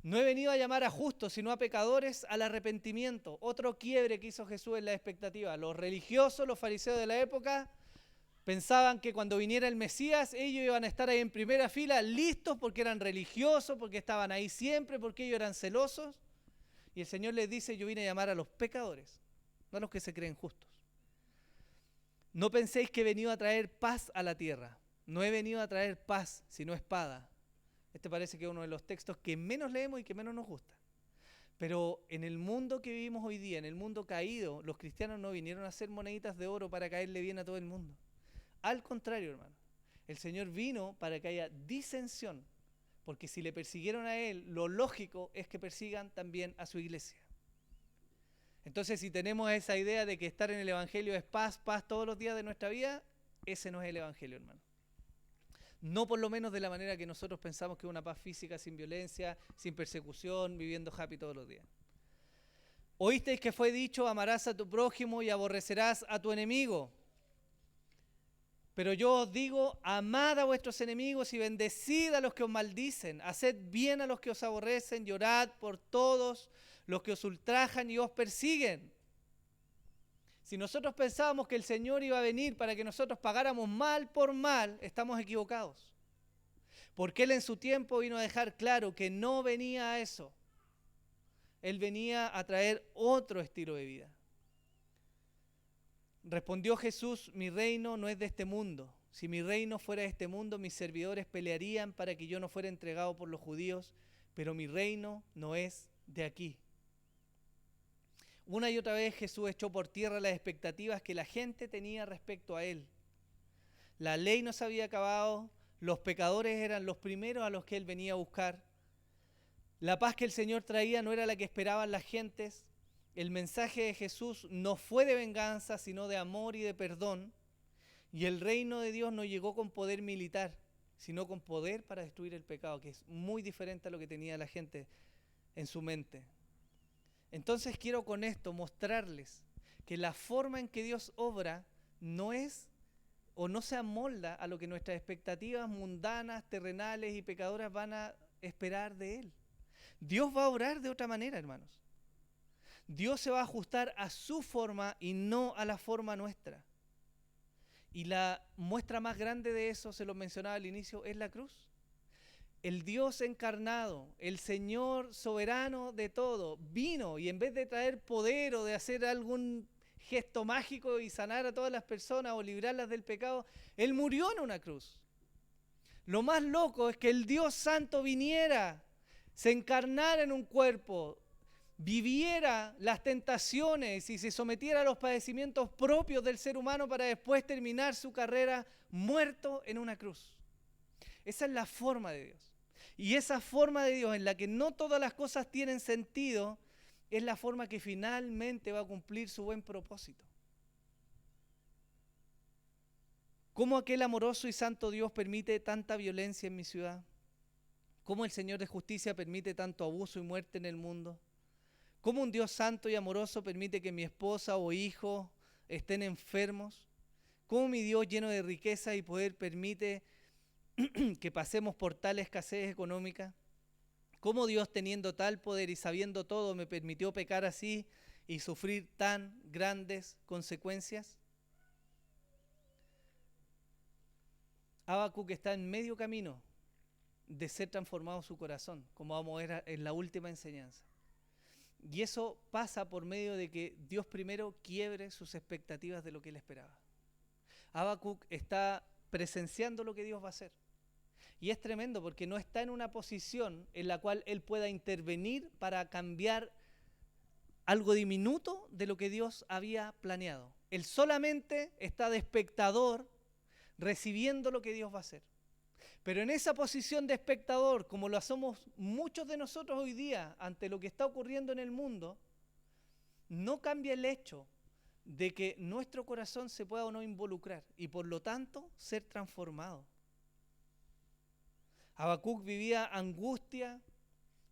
No he venido a llamar a justos, sino a pecadores al arrepentimiento. Otro quiebre que hizo Jesús en la expectativa. Los religiosos, los fariseos de la época, pensaban que cuando viniera el Mesías, ellos iban a estar ahí en primera fila, listos porque eran religiosos, porque estaban ahí siempre, porque ellos eran celosos. Y el Señor les dice, yo vine a llamar a los pecadores, no a los que se creen justos. No penséis que he venido a traer paz a la tierra. No he venido a traer paz, sino espada. Este parece que es uno de los textos que menos leemos y que menos nos gusta. Pero en el mundo que vivimos hoy día, en el mundo caído, los cristianos no vinieron a hacer moneditas de oro para caerle bien a todo el mundo. Al contrario, hermano, el Señor vino para que haya disensión, porque si le persiguieron a Él, lo lógico es que persigan también a su iglesia. Entonces, si tenemos esa idea de que estar en el Evangelio es paz, paz todos los días de nuestra vida, ese no es el Evangelio, hermano. No por lo menos de la manera que nosotros pensamos que es una paz física sin violencia, sin persecución, viviendo happy todos los días. Oísteis que fue dicho, amarás a tu prójimo y aborrecerás a tu enemigo. Pero yo os digo, amad a vuestros enemigos y bendecid a los que os maldicen, haced bien a los que os aborrecen, llorad por todos los que os ultrajan y os persiguen. Si nosotros pensábamos que el Señor iba a venir para que nosotros pagáramos mal por mal, estamos equivocados. Porque Él en su tiempo vino a dejar claro que no venía a eso. Él venía a traer otro estilo de vida. Respondió Jesús, mi reino no es de este mundo. Si mi reino fuera de este mundo, mis servidores pelearían para que yo no fuera entregado por los judíos, pero mi reino no es de aquí. Una y otra vez Jesús echó por tierra las expectativas que la gente tenía respecto a Él. La ley no se había acabado, los pecadores eran los primeros a los que Él venía a buscar. La paz que el Señor traía no era la que esperaban las gentes. el mensaje de Jesús no fue de venganza, sino de amor y de perdón. Y el reino de Dios no llegó con poder militar, sino con poder para destruir el pecado, que es muy diferente a lo que tenía la gente en su mente. Entonces quiero con esto mostrarles que la forma en que Dios obra no es o no se amolda a lo que nuestras expectativas mundanas, terrenales y pecadoras van a esperar de Él. Dios va a obrar de otra manera, hermanos. Dios se va a ajustar a su forma y no a la forma nuestra. Y la muestra más grande de eso, se lo mencionaba al inicio, es la cruz. El Dios encarnado, el Señor soberano de todo, vino y en vez de traer poder o de hacer algún gesto mágico y sanar a todas las personas o librarlas del pecado, Él murió en una cruz. Lo más loco es que el Dios Santo viniera, se encarnara en un cuerpo, viviera las tentaciones y se sometiera a los padecimientos propios del ser humano para después terminar su carrera muerto en una cruz. Esa es la forma de Dios. Y esa forma de Dios en la que no todas las cosas tienen sentido, es la forma que finalmente va a cumplir su buen propósito. ¿Cómo aquel amoroso y santo Dios permite tanta violencia en mi ciudad? ¿Cómo el Señor de justicia permite tanto abuso y muerte en el mundo? ¿Cómo un Dios santo y amoroso permite que mi esposa o hijo estén enfermos? ¿Cómo mi Dios lleno de riqueza y poder permite que pasemos por tal escasez económica? ¿Cómo Dios, teniendo tal poder y sabiendo todo, me permitió pecar así y sufrir tan grandes consecuencias? Habacuc está en medio camino de ser transformado su corazón, como vamos a ver en la última enseñanza. Y eso pasa por medio de que Dios primero quiebre sus expectativas de lo que él esperaba. Habacuc está presenciando lo que Dios va a hacer. Y es tremendo porque no está en una posición en la cual él pueda intervenir para cambiar algo diminuto de lo que Dios había planeado. Él solamente está de espectador recibiendo lo que Dios va a hacer. Pero en esa posición de espectador, como lo somos muchos de nosotros hoy día ante lo que está ocurriendo en el mundo, no cambia el hecho de que nuestro corazón se pueda o no involucrar y por lo tanto ser transformado. Habacuc vivía angustia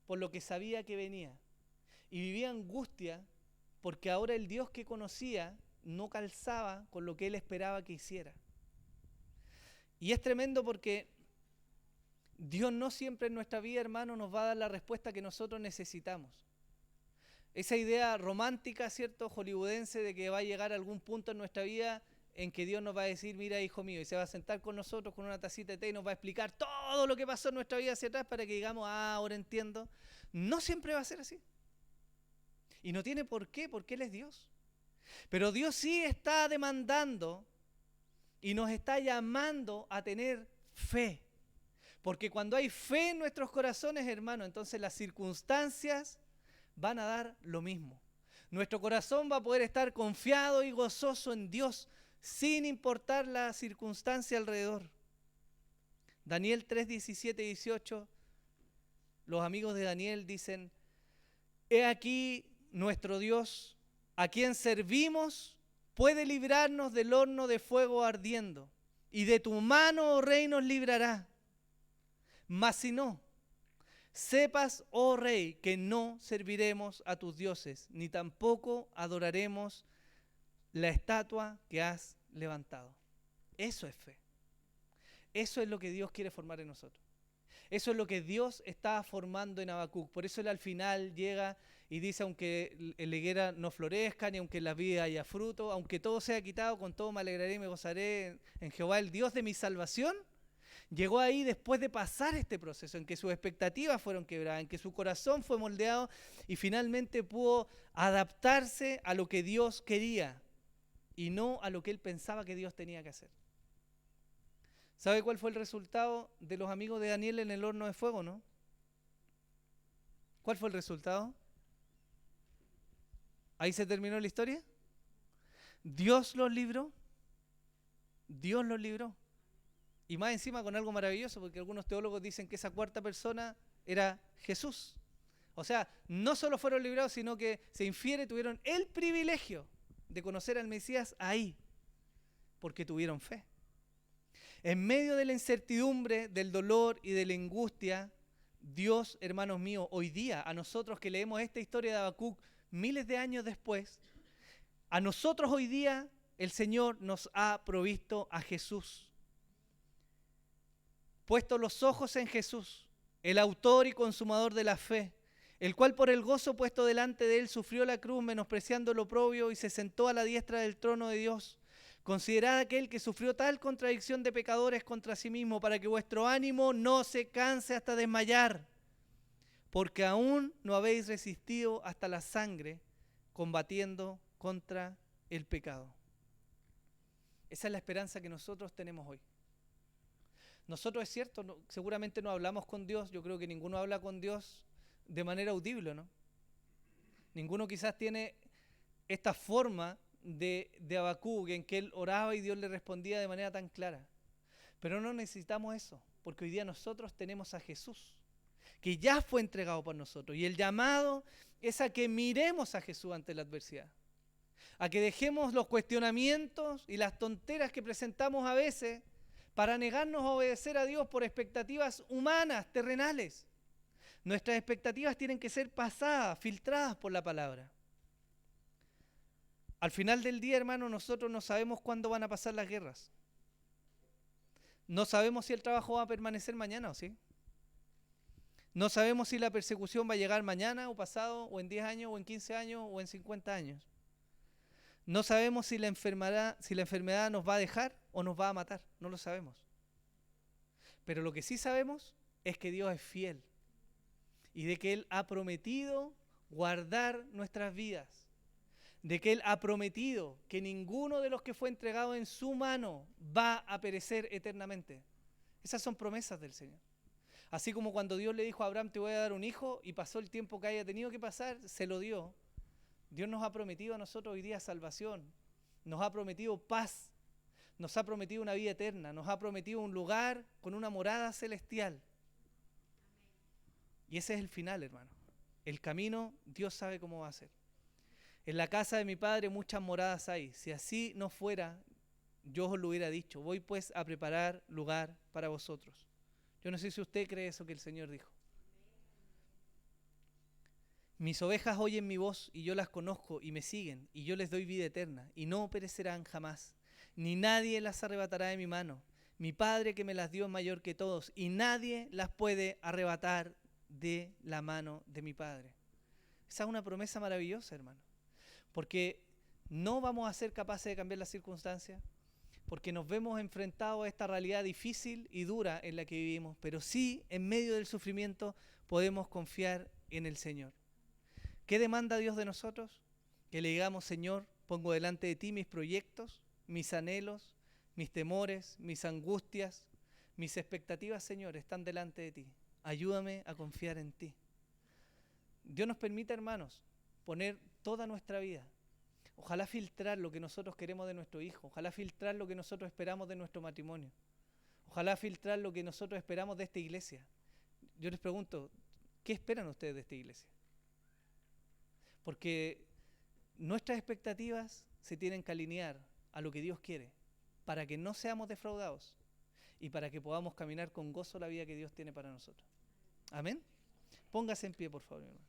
por lo que sabía que venía y vivía angustia porque ahora el Dios que conocía no calzaba con lo que él esperaba que hiciera. Y es tremendo porque Dios no siempre en nuestra vida, hermano, nos va a dar la respuesta que nosotros necesitamos. Esa idea romántica, ¿cierto?, hollywoodense de que va a llegar algún punto en nuestra vida en que Dios nos va a decir, mira, hijo mío, y se va a sentar con nosotros con una tacita de té y nos va a explicar todo lo que pasó en nuestra vida hacia atrás para que digamos, ahora entiendo. No siempre va a ser así. Y no tiene por qué, porque Él es Dios. Pero Dios sí está demandando y nos está llamando a tener fe. Porque cuando hay fe en nuestros corazones, hermano, entonces las circunstancias van a dar lo mismo. Nuestro corazón va a poder estar confiado y gozoso en Dios sin importar la circunstancia alrededor. Daniel 3, 17 y 18, los amigos de Daniel dicen, he aquí nuestro Dios, a quien servimos, puede librarnos del horno de fuego ardiendo, y de tu mano, oh rey, nos librará. Mas si no, sepas, oh rey, que no serviremos a tus dioses, ni tampoco adoraremos la estatua que has levantado. Eso es fe. Eso es lo que Dios quiere formar en nosotros. Eso es lo que Dios está formando en Habacuc. Por eso él al final llega y dice, aunque la higuera no florezca, ni aunque en la vida haya fruto, aunque todo sea quitado, con todo me alegraré y me gozaré en Jehová, el Dios de mi salvación. Llegó ahí después de pasar este proceso, en que sus expectativas fueron quebradas, en que su corazón fue moldeado y finalmente pudo adaptarse a lo que Dios quería y no a lo que él pensaba que Dios tenía que hacer. ¿Sabe cuál fue el resultado de los amigos de Daniel en el horno de fuego, no? ¿Cuál fue el resultado? ¿Ahí se terminó la historia? Dios los libró. Dios los libró. Y más encima con algo maravilloso, porque algunos teólogos dicen que esa cuarta persona era Jesús. O sea, no solo fueron librados, sino que se infiere, tuvieron el privilegio de conocer al Mesías ahí, porque tuvieron fe. En medio de la incertidumbre, del dolor y de la angustia, Dios, hermanos míos, hoy día, a nosotros que leemos esta historia de Habacuc miles de años después, a nosotros hoy día el Señor nos ha provisto a Jesús. Puesto los ojos en Jesús, el autor y consumador de la fe, el cual por el gozo puesto delante de él sufrió la cruz, menospreciando lo oprobio, y se sentó a la diestra del trono de Dios. Considerad aquel que sufrió tal contradicción de pecadores contra sí mismo, para que vuestro ánimo no se canse hasta desmayar, porque aún no habéis resistido hasta la sangre, combatiendo contra el pecado. Esa es la esperanza que nosotros tenemos hoy. Nosotros, es cierto, seguramente no hablamos con Dios, yo creo que ninguno habla con Dios de manera audible, ¿no? Ninguno quizás tiene esta forma de Habacuc en que él oraba y Dios le respondía de manera tan clara. Pero no necesitamos eso, porque hoy día nosotros tenemos a Jesús, que ya fue entregado por nosotros. Y el llamado es a que miremos a Jesús ante la adversidad, a que dejemos los cuestionamientos y las tonteras que presentamos a veces para negarnos a obedecer a Dios por expectativas humanas, terrenales. Nuestras expectativas tienen que ser pasadas, filtradas por la palabra. Al final del día, hermano, nosotros no sabemos cuándo van a pasar las guerras. No sabemos si el trabajo va a permanecer mañana o sí. No sabemos si la persecución va a llegar mañana o pasado, o en 10 años, o en 15 años, o en 50 años. No sabemos si la enfermedad nos va a dejar o nos va a matar. No lo sabemos. Pero lo que sí sabemos es que Dios es fiel y de que Él ha prometido guardar nuestras vidas, de que Él ha prometido que ninguno de los que fue entregado en su mano va a perecer eternamente. Esas son promesas del Señor. Así como cuando Dios le dijo a Abraham, te voy a dar un hijo, y pasó el tiempo que haya tenido que pasar, se lo dio. Dios nos ha prometido a nosotros hoy día salvación, nos ha prometido paz, nos ha prometido una vida eterna, nos ha prometido un lugar con una morada celestial. Y ese es el final, hermano. El camino, Dios sabe cómo va a ser. En la casa de mi Padre muchas moradas hay. Si así no fuera, yo os lo hubiera dicho. Voy pues a preparar lugar para vosotros. Yo no sé si usted cree eso que el Señor dijo. Mis ovejas oyen mi voz y yo las conozco y me siguen, y yo les doy vida eterna, y no perecerán jamás, ni nadie las arrebatará de mi mano. Mi Padre que me las dio es mayor que todos, y nadie las puede arrebatar de la mano de mi Padre. Esa es una promesa maravillosa, hermano, porque no vamos a ser capaces de cambiar las circunstancias, porque nos vemos enfrentados a esta realidad difícil y dura en la que vivimos, pero sí, en medio del sufrimiento, podemos confiar en el Señor. ¿Qué demanda Dios de nosotros? Que le digamos, Señor, pongo delante de ti mis proyectos, mis anhelos, mis temores, mis angustias, mis expectativas, Señor, están delante de ti. Ayúdame a confiar en ti. Dios nos permite, hermanos, poner toda nuestra vida. Ojalá filtrar lo que nosotros queremos de nuestro hijo. Ojalá filtrar lo que nosotros esperamos de nuestro matrimonio. Ojalá filtrar lo que nosotros esperamos de esta iglesia. Yo les pregunto, ¿qué esperan ustedes de esta iglesia? Porque nuestras expectativas se tienen que alinear a lo que Dios quiere, para que no seamos defraudados y para que podamos caminar con gozo la vida que Dios tiene para nosotros. Amén. Póngase en pie, por favor, hermano.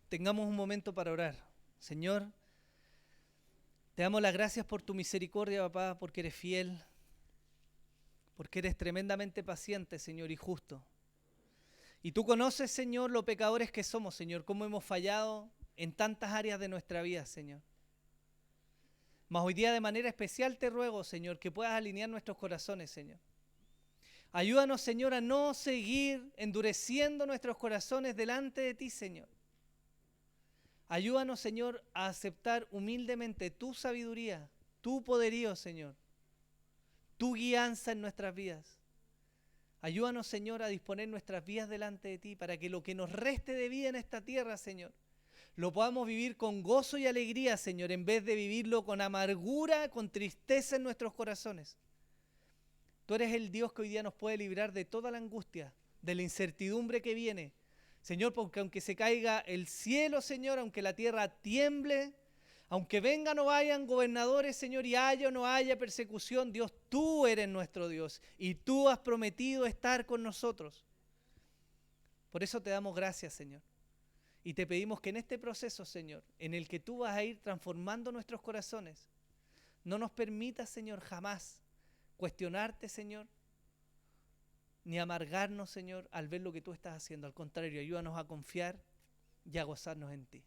Tengamos un momento para orar. Señor, te damos las gracias por tu misericordia, papá, porque eres fiel, porque eres tremendamente paciente, Señor, y justo. Y tú conoces, Señor, lo pecadores que somos, Señor, cómo hemos fallado en tantas áreas de nuestra vida, Señor. Mas hoy día de manera especial te ruego, Señor, que puedas alinear nuestros corazones, Señor. Ayúdanos, Señor, a no seguir endureciendo nuestros corazones delante de ti, Señor. Ayúdanos, Señor, a aceptar humildemente tu sabiduría, tu poderío, Señor, tu guianza en nuestras vidas. Ayúdanos, Señor, a disponer nuestras vidas delante de ti para que lo que nos reste de vida en esta tierra, Señor, lo podamos vivir con gozo y alegría, Señor, en vez de vivirlo con amargura, con tristeza en nuestros corazones. Tú eres el Dios que hoy día nos puede librar de toda la angustia, de la incertidumbre que viene. Señor, porque aunque se caiga el cielo, Señor, aunque la tierra tiemble, aunque vengan o vayan gobernadores, Señor, y haya o no haya persecución, Dios, tú eres nuestro Dios y tú has prometido estar con nosotros. Por eso te damos gracias, Señor. Y te pedimos que en este proceso, Señor, en el que tú vas a ir transformando nuestros corazones, no nos permitas, Señor, jamás cuestionarte, Señor, ni amargarnos, Señor, al ver lo que tú estás haciendo. Al contrario, ayúdanos a confiar y a gozarnos en ti.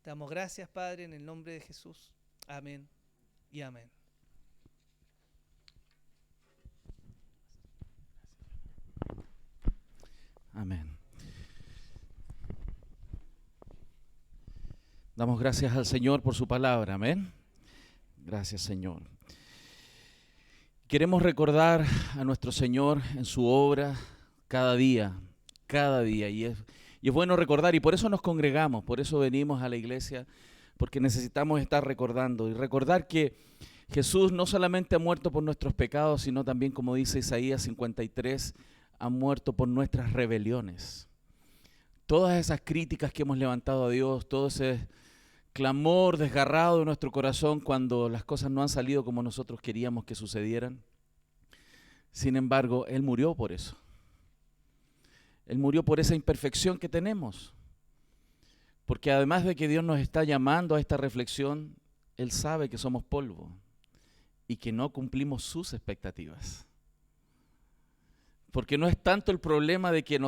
Te damos gracias, Padre, en el nombre de Jesús. Amén y amén. Amén. Damos gracias al Señor por su palabra. Amén. Gracias, Señor. Queremos recordar a nuestro Señor en su obra cada día. Y es bueno recordar, y por eso nos congregamos, por eso venimos a la iglesia, porque necesitamos estar recordando y recordar que Jesús no solamente ha muerto por nuestros pecados, sino también, como dice Isaías 53, ha muerto por nuestras rebeliones. Todas esas críticas que hemos levantado a Dios, todo ese clamor desgarrado de nuestro corazón cuando las cosas no han salido como nosotros queríamos que sucedieran. Sin embargo, Él murió por eso. Él murió por esa imperfección que tenemos. Porque además de que Dios nos está llamando a esta reflexión, Él sabe que somos polvo y que no cumplimos sus expectativas. Porque no es tanto el problema de que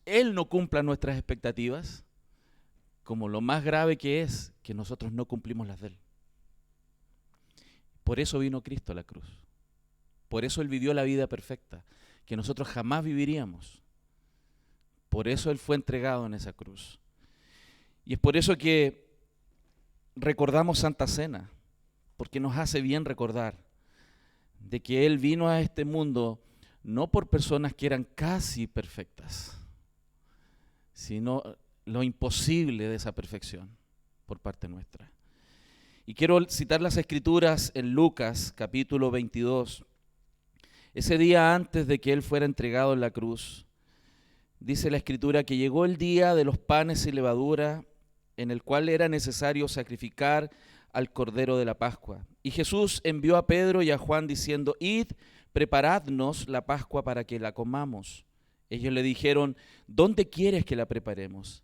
Él no cumpla nuestras expectativas, como lo más grave que es que nosotros no cumplimos las de Él. Por eso vino Cristo a la cruz. Por eso Él vivió la vida perfecta, que nosotros jamás viviríamos. Por eso Él fue entregado en esa cruz. Y es por eso que recordamos Santa Cena, porque nos hace bien recordar de que Él vino a este mundo no por personas que eran casi perfectas, sino lo imposible de esa perfección por parte nuestra. Y quiero citar las Escrituras en Lucas capítulo 22. Ese día antes de que Él fuera entregado en la cruz, dice la Escritura que llegó el día de los panes y levadura, en el cual era necesario sacrificar al Cordero de la Pascua. Y Jesús envió a Pedro y a Juan diciendo: id, preparadnos la Pascua para que la comamos. Ellos le dijeron: ¿dónde quieres que la preparemos?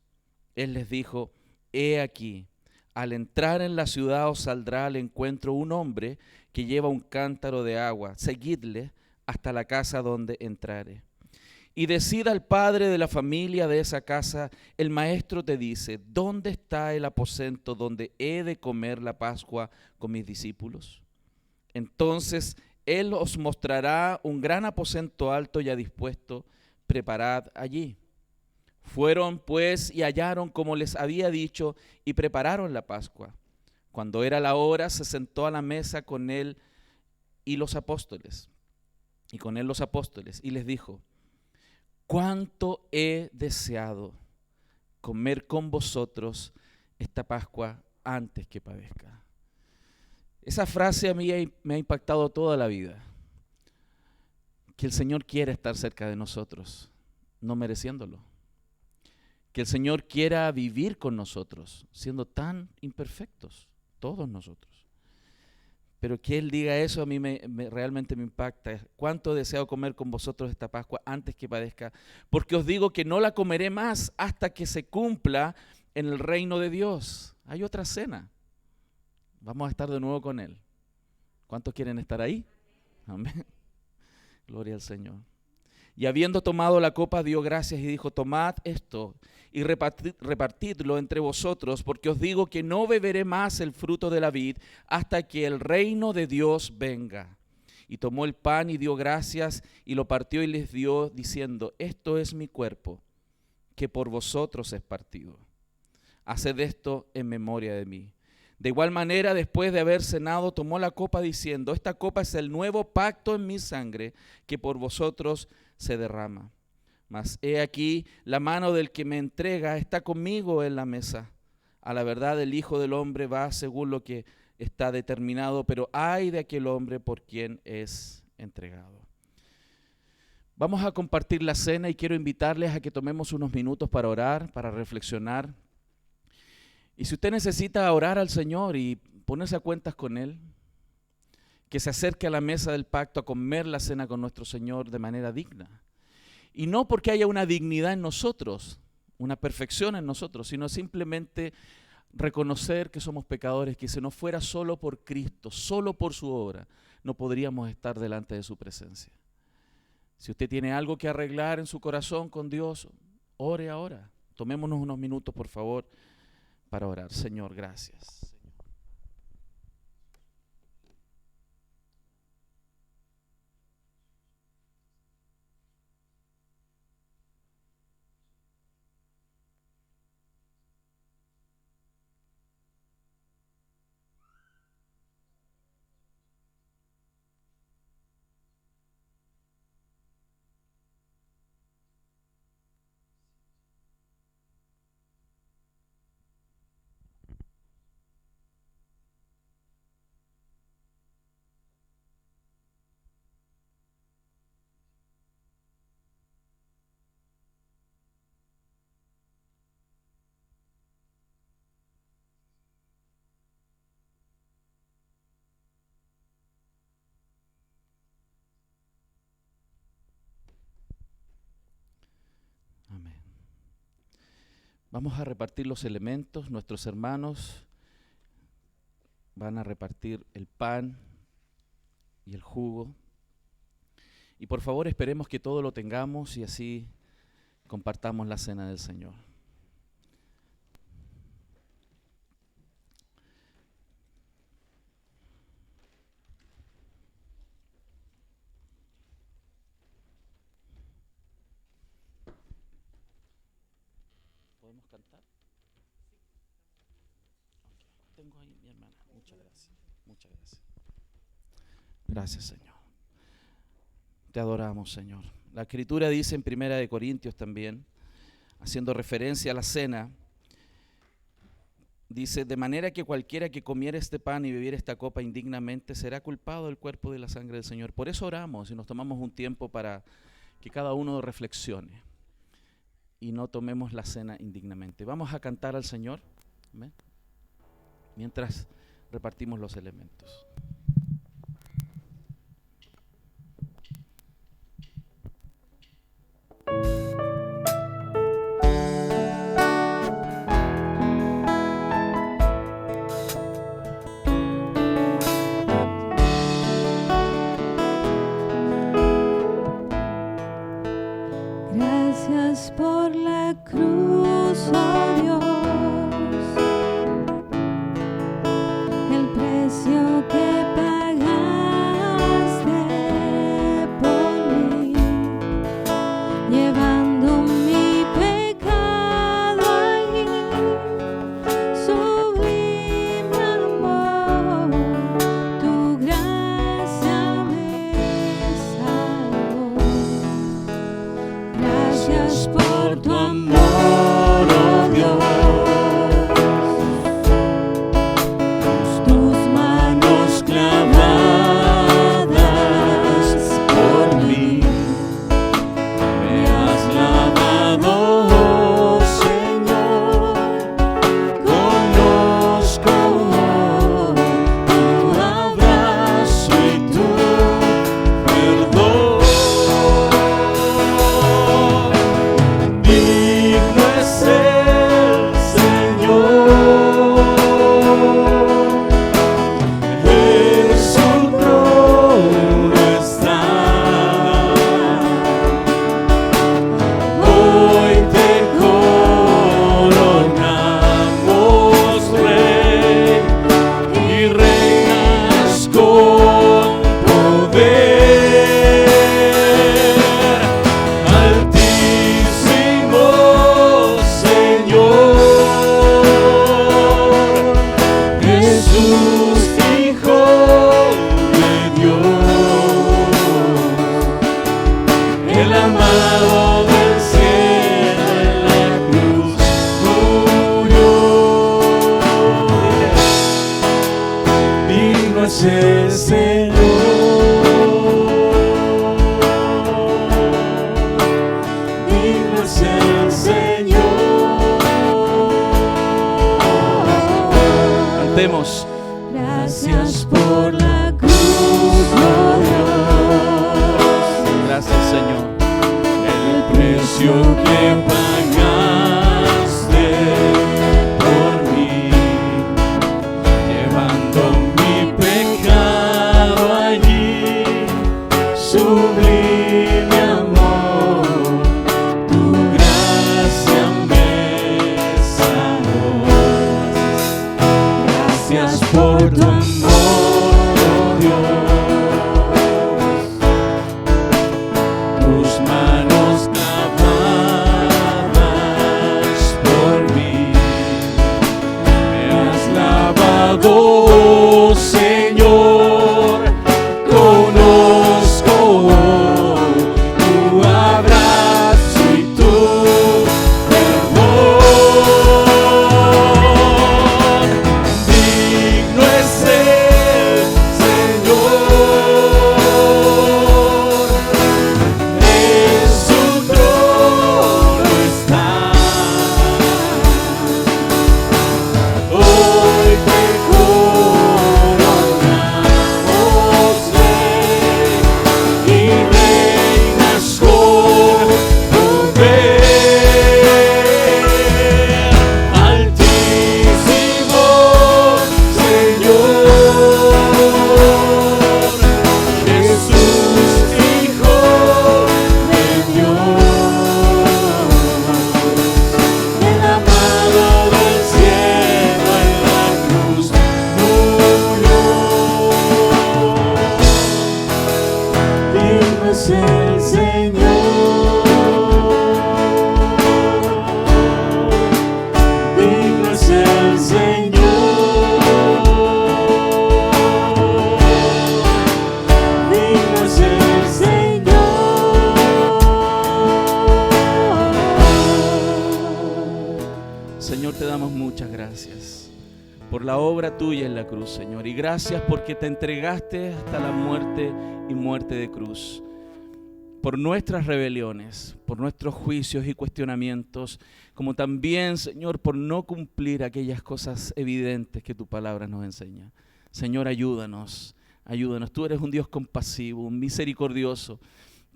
Él les dijo: he aquí, al entrar en la ciudad os saldrá al encuentro un hombre que lleva un cántaro de agua. Seguidle hasta la casa donde entrare. Y decid al padre de la familia de esa casa: el maestro te dice, ¿dónde está el aposento donde he de comer la Pascua con mis discípulos? Entonces él os mostrará un gran aposento alto ya dispuesto, preparad allí. Fueron pues y hallaron como les había dicho y prepararon la Pascua. Cuando era la hora, se sentó a la mesa con él y los apóstoles. Y les dijo: cuánto he deseado comer con vosotros esta Pascua antes que padezca. Esa frase a mí me ha impactado toda la vida. Que el Señor quiere estar cerca de nosotros, no mereciéndolo. Que el Señor quiera vivir con nosotros, siendo tan imperfectos, todos nosotros. Pero que Él diga eso a mí realmente me impacta. Cuánto deseo comer con vosotros esta Pascua antes que padezca, porque os digo que no la comeré más hasta que se cumpla en el reino de Dios. Hay otra cena. Vamos a estar de nuevo con Él. ¿Cuántos quieren estar ahí? Amén. Gloria al Señor. Y habiendo tomado la copa, dio gracias y dijo: tomad esto y repartidlo entre vosotros, porque os digo que no beberé más el fruto de la vid hasta que el reino de Dios venga. Y tomó el pan y dio gracias y lo partió y les dio, diciendo: esto es mi cuerpo, que por vosotros es partido. Haced esto en memoria de mí. De igual manera, después de haber cenado, tomó la copa diciendo: esta copa es el nuevo pacto en mi sangre, que por vosotros se derrama. Mas he aquí, la mano del que me entrega está conmigo en la mesa. A la verdad, el Hijo del Hombre va según lo que está determinado, pero ay de aquel hombre por quien es entregado. Vamos a compartir la cena y quiero invitarles a que tomemos unos minutos para orar, para reflexionar. Y si usted necesita orar al Señor y ponerse a cuentas con Él, que se acerque a la mesa del pacto a comer la cena con nuestro Señor de manera digna. Y no porque haya una dignidad en nosotros, una perfección en nosotros, sino simplemente reconocer que somos pecadores, que si no fuera solo por Cristo, solo por su obra, no podríamos estar delante de su presencia. Si usted tiene algo que arreglar en su corazón con Dios, ore ahora. Tomémonos unos minutos, por favor, para orar. Señor, gracias. Amén. Vamos a repartir los elementos. Nuestros hermanos van a repartir el pan y el jugo. Y por favor esperemos que todo lo tengamos y así compartamos la cena del Señor. ¿Podemos cantar? Tengo ahí mi hermana. Muchas gracias. Muchas gracias. Gracias, Señor. Te adoramos, Señor. La Escritura dice en 1 Corintios también, haciendo referencia a la cena, dice: de manera que cualquiera que comiera este pan y bebiera esta copa indignamente será culpado del cuerpo y de la sangre del Señor. Por eso oramos y nos tomamos un tiempo para que cada uno reflexione y no tomemos la cena indignamente. Vamos a cantar al Señor, ¿amén?, mientras repartimos los elementos. Gracias por la cruz, oh Dios, el precio que pagaste por mí, llevando mi pecado allí, sublime amor, tu gracia me salvó. Gracias por tu amor, oh Dios, tus manos clavadas por mí, me has lavado, oh Señor, conozco tu abrazo y tu perdón. Digno es el Señor, en su trono está. Hoy te coronamos Rey y reinas con poder. Altísimo Señor, Jesús, Hijo de Dios, el amado del cielo en la cruz murió. Digno es el Señor. queremos. Gracias por la cruz, oh Dios. Gracias, Señor. El precio que pagaste por mí, llevando mi pecado allí, sublime amor, tu gracia me sanó. Gracias por tu amor, oh Dios. Tus manos clavadas por mí, me has lavado, oh Señor. Conozco tu abrazo y tu perdón. Digno es el Señor, en su trono está. Hoy te coronamos, Rey, y reinas con poder. Altísimo Señor, Jesús, Hijo de Dios, el amado del cielo en la cruz murió. Digno es el Señor, digno es el Señor, digno es el Señor. Señor, te damos muchas gracias por la obra tuya en la cruz, Señor. Y gracias porque te entregaste hasta la muerte y muerte de cruz. Por nuestras rebeliones, por nuestros juicios y cuestionamientos, como también, Señor, por no cumplir aquellas cosas evidentes que tu palabra nos enseña. Señor, ayúdanos, ayúdanos. Tú eres un Dios compasivo, un misericordioso,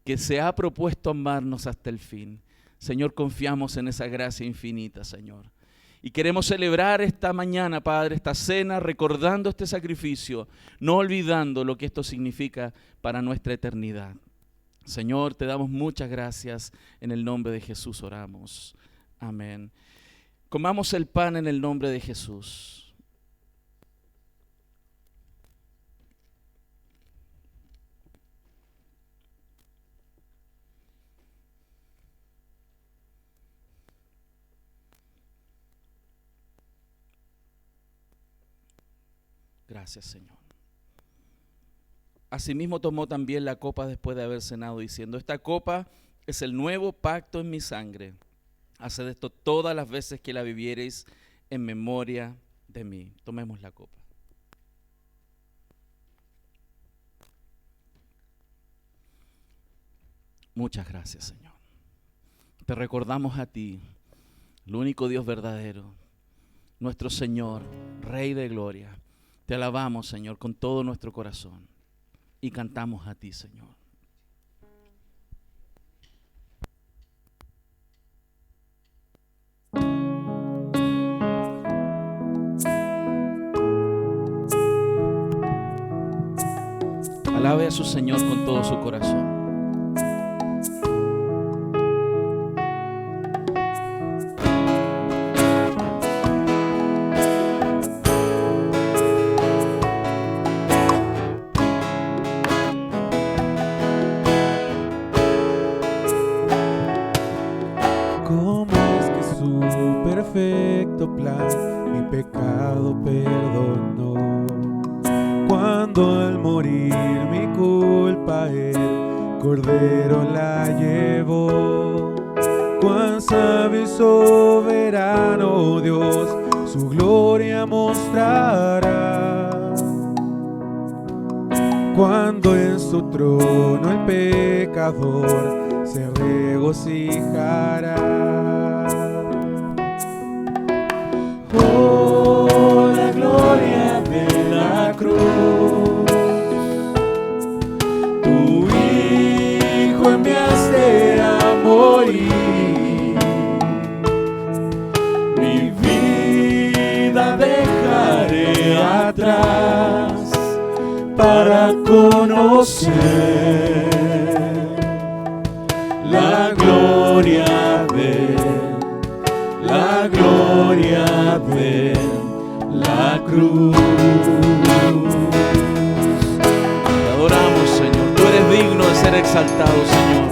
que se ha propuesto amarnos hasta el fin. Señor, confiamos en esa gracia infinita, Señor. Y queremos celebrar esta mañana, Padre, esta cena, recordando este sacrificio, no olvidando lo que esto significa para nuestra eternidad. Señor, te damos muchas gracias. En el nombre de Jesús oramos. Amén. Comamos el pan en el nombre de Jesús. Gracias, Señor. Asimismo tomó también la copa después de haber cenado, diciendo: esta copa es el nuevo pacto en mi sangre. Haced esto todas las veces que la bebiereis en memoria de mí. Tomemos la copa. Muchas gracias, Señor. Te recordamos a ti, el único Dios verdadero, nuestro Señor, Rey de gloria. Te alabamos, Señor, con todo nuestro corazón y cantamos a ti, Señor. Alabe a su Señor con todo su corazón. ¿Cómo es que su perfecto plan mi pecado perdonó? Cuando al morir mi culpa el Cordero la llevó. Cuán sabio y soberano Dios su gloria mostrará. Cuando en su trono el pecador se regocijará. Oh, la gloria atrás para conocer la gloria de la cruz. Te adoramos, Señor. Tú eres digno de ser exaltado, Señor.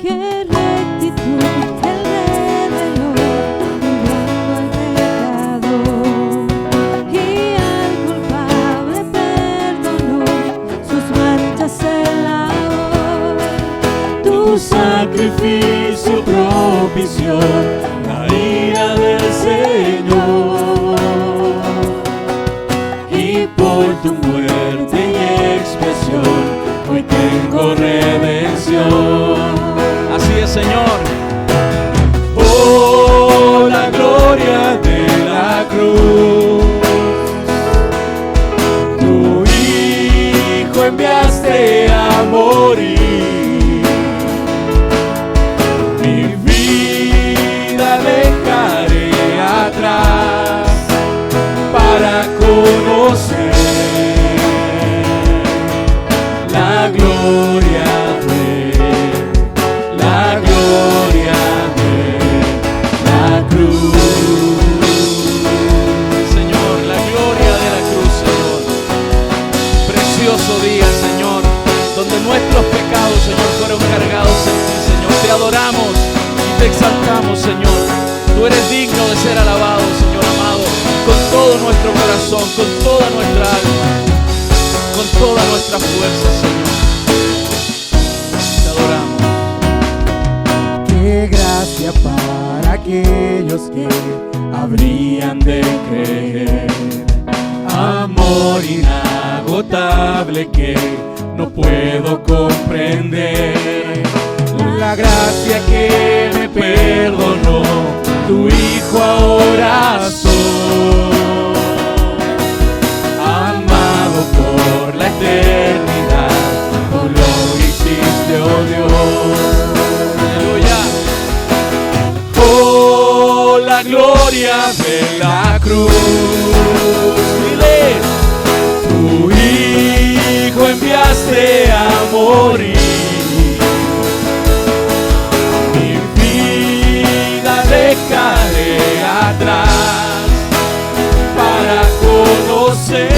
Qué rectitud el reveló, librando al pecador, y al culpable perdonó, sus manchas se lavó. Tu sacrificio propició la ira del Señor, y por tu muerte y expiación hoy tengo redención. Así es, Señor. Oh, la gloria de la cruz. Tu Hijo enviaste a morir. Mi vida dejaré atrás para conocer la gloria de la cruz. Señor, la gloria de la cruz, Señor. Precioso día, Señor, donde nuestros pecados, Señor, fueron cargados en ti, Señor. Te adoramos y te exaltamos, Señor. Tú eres digno de ser alabado, Señor amado, con todo nuestro corazón, con toda nuestra alma, con toda nuestra fuerza, Señor. Te adoramos. Qué gracia para aquellos que habrían de creer. Amor inagotable que no puedo comprender. La gracia que me perdonó, tu Hijo ahora soy. Amado por la eternidad, tú lo hiciste, oh Dios. Aleluya. Oh, la gloria de la cruz. Dile, tu Hijo enviaste a morir. Mi vida dejaré atrás para conocer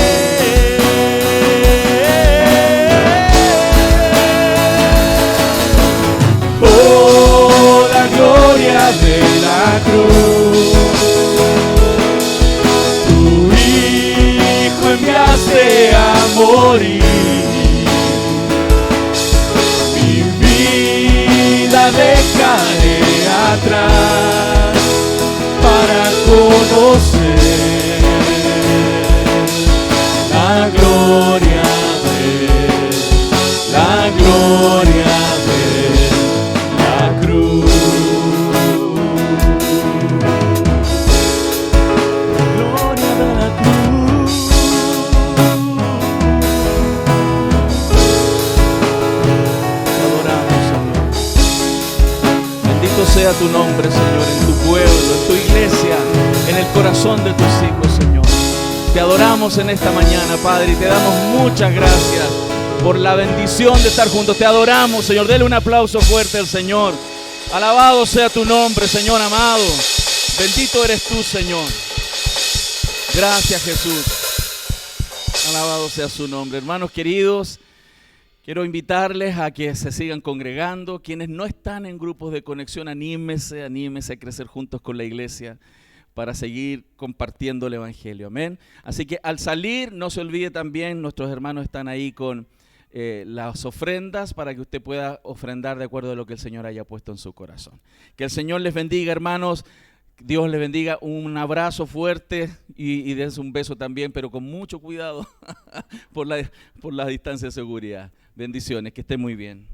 oh, la gloria de la cruz. Tu Hijo enviaste a morir. Mi vida dejaré atrás para conocer la gloria de la cruz. La gloria de la cruz. Te adoramos, Señor. Bendito sea tu nombre, Señor, en tu pueblo, en tu iglesia, en el corazón de tus hijos, Señor. Te adoramos en esta mañana, Padre, y te damos muchas gracias por la bendición de estar juntos. Te adoramos, Señor. Dele un aplauso fuerte al Señor. Alabado sea tu nombre, Señor amado. Bendito eres tú, Señor. Gracias, Jesús. Alabado sea su nombre. Hermanos queridos, quiero invitarles a que se sigan congregando. Quienes no están en grupos de conexión, anímese a crecer juntos con la iglesia para seguir compartiendo el Evangelio. Amén. Así que al salir, no se olvide también, nuestros hermanos están ahí con las ofrendas para que usted pueda ofrendar de acuerdo a lo que el Señor haya puesto en su corazón. Que el Señor les bendiga, hermanos. Dios les bendiga. Un abrazo fuerte y dense un beso también, pero con mucho cuidado por la distancia de seguridad. Bendiciones, que estén muy bien.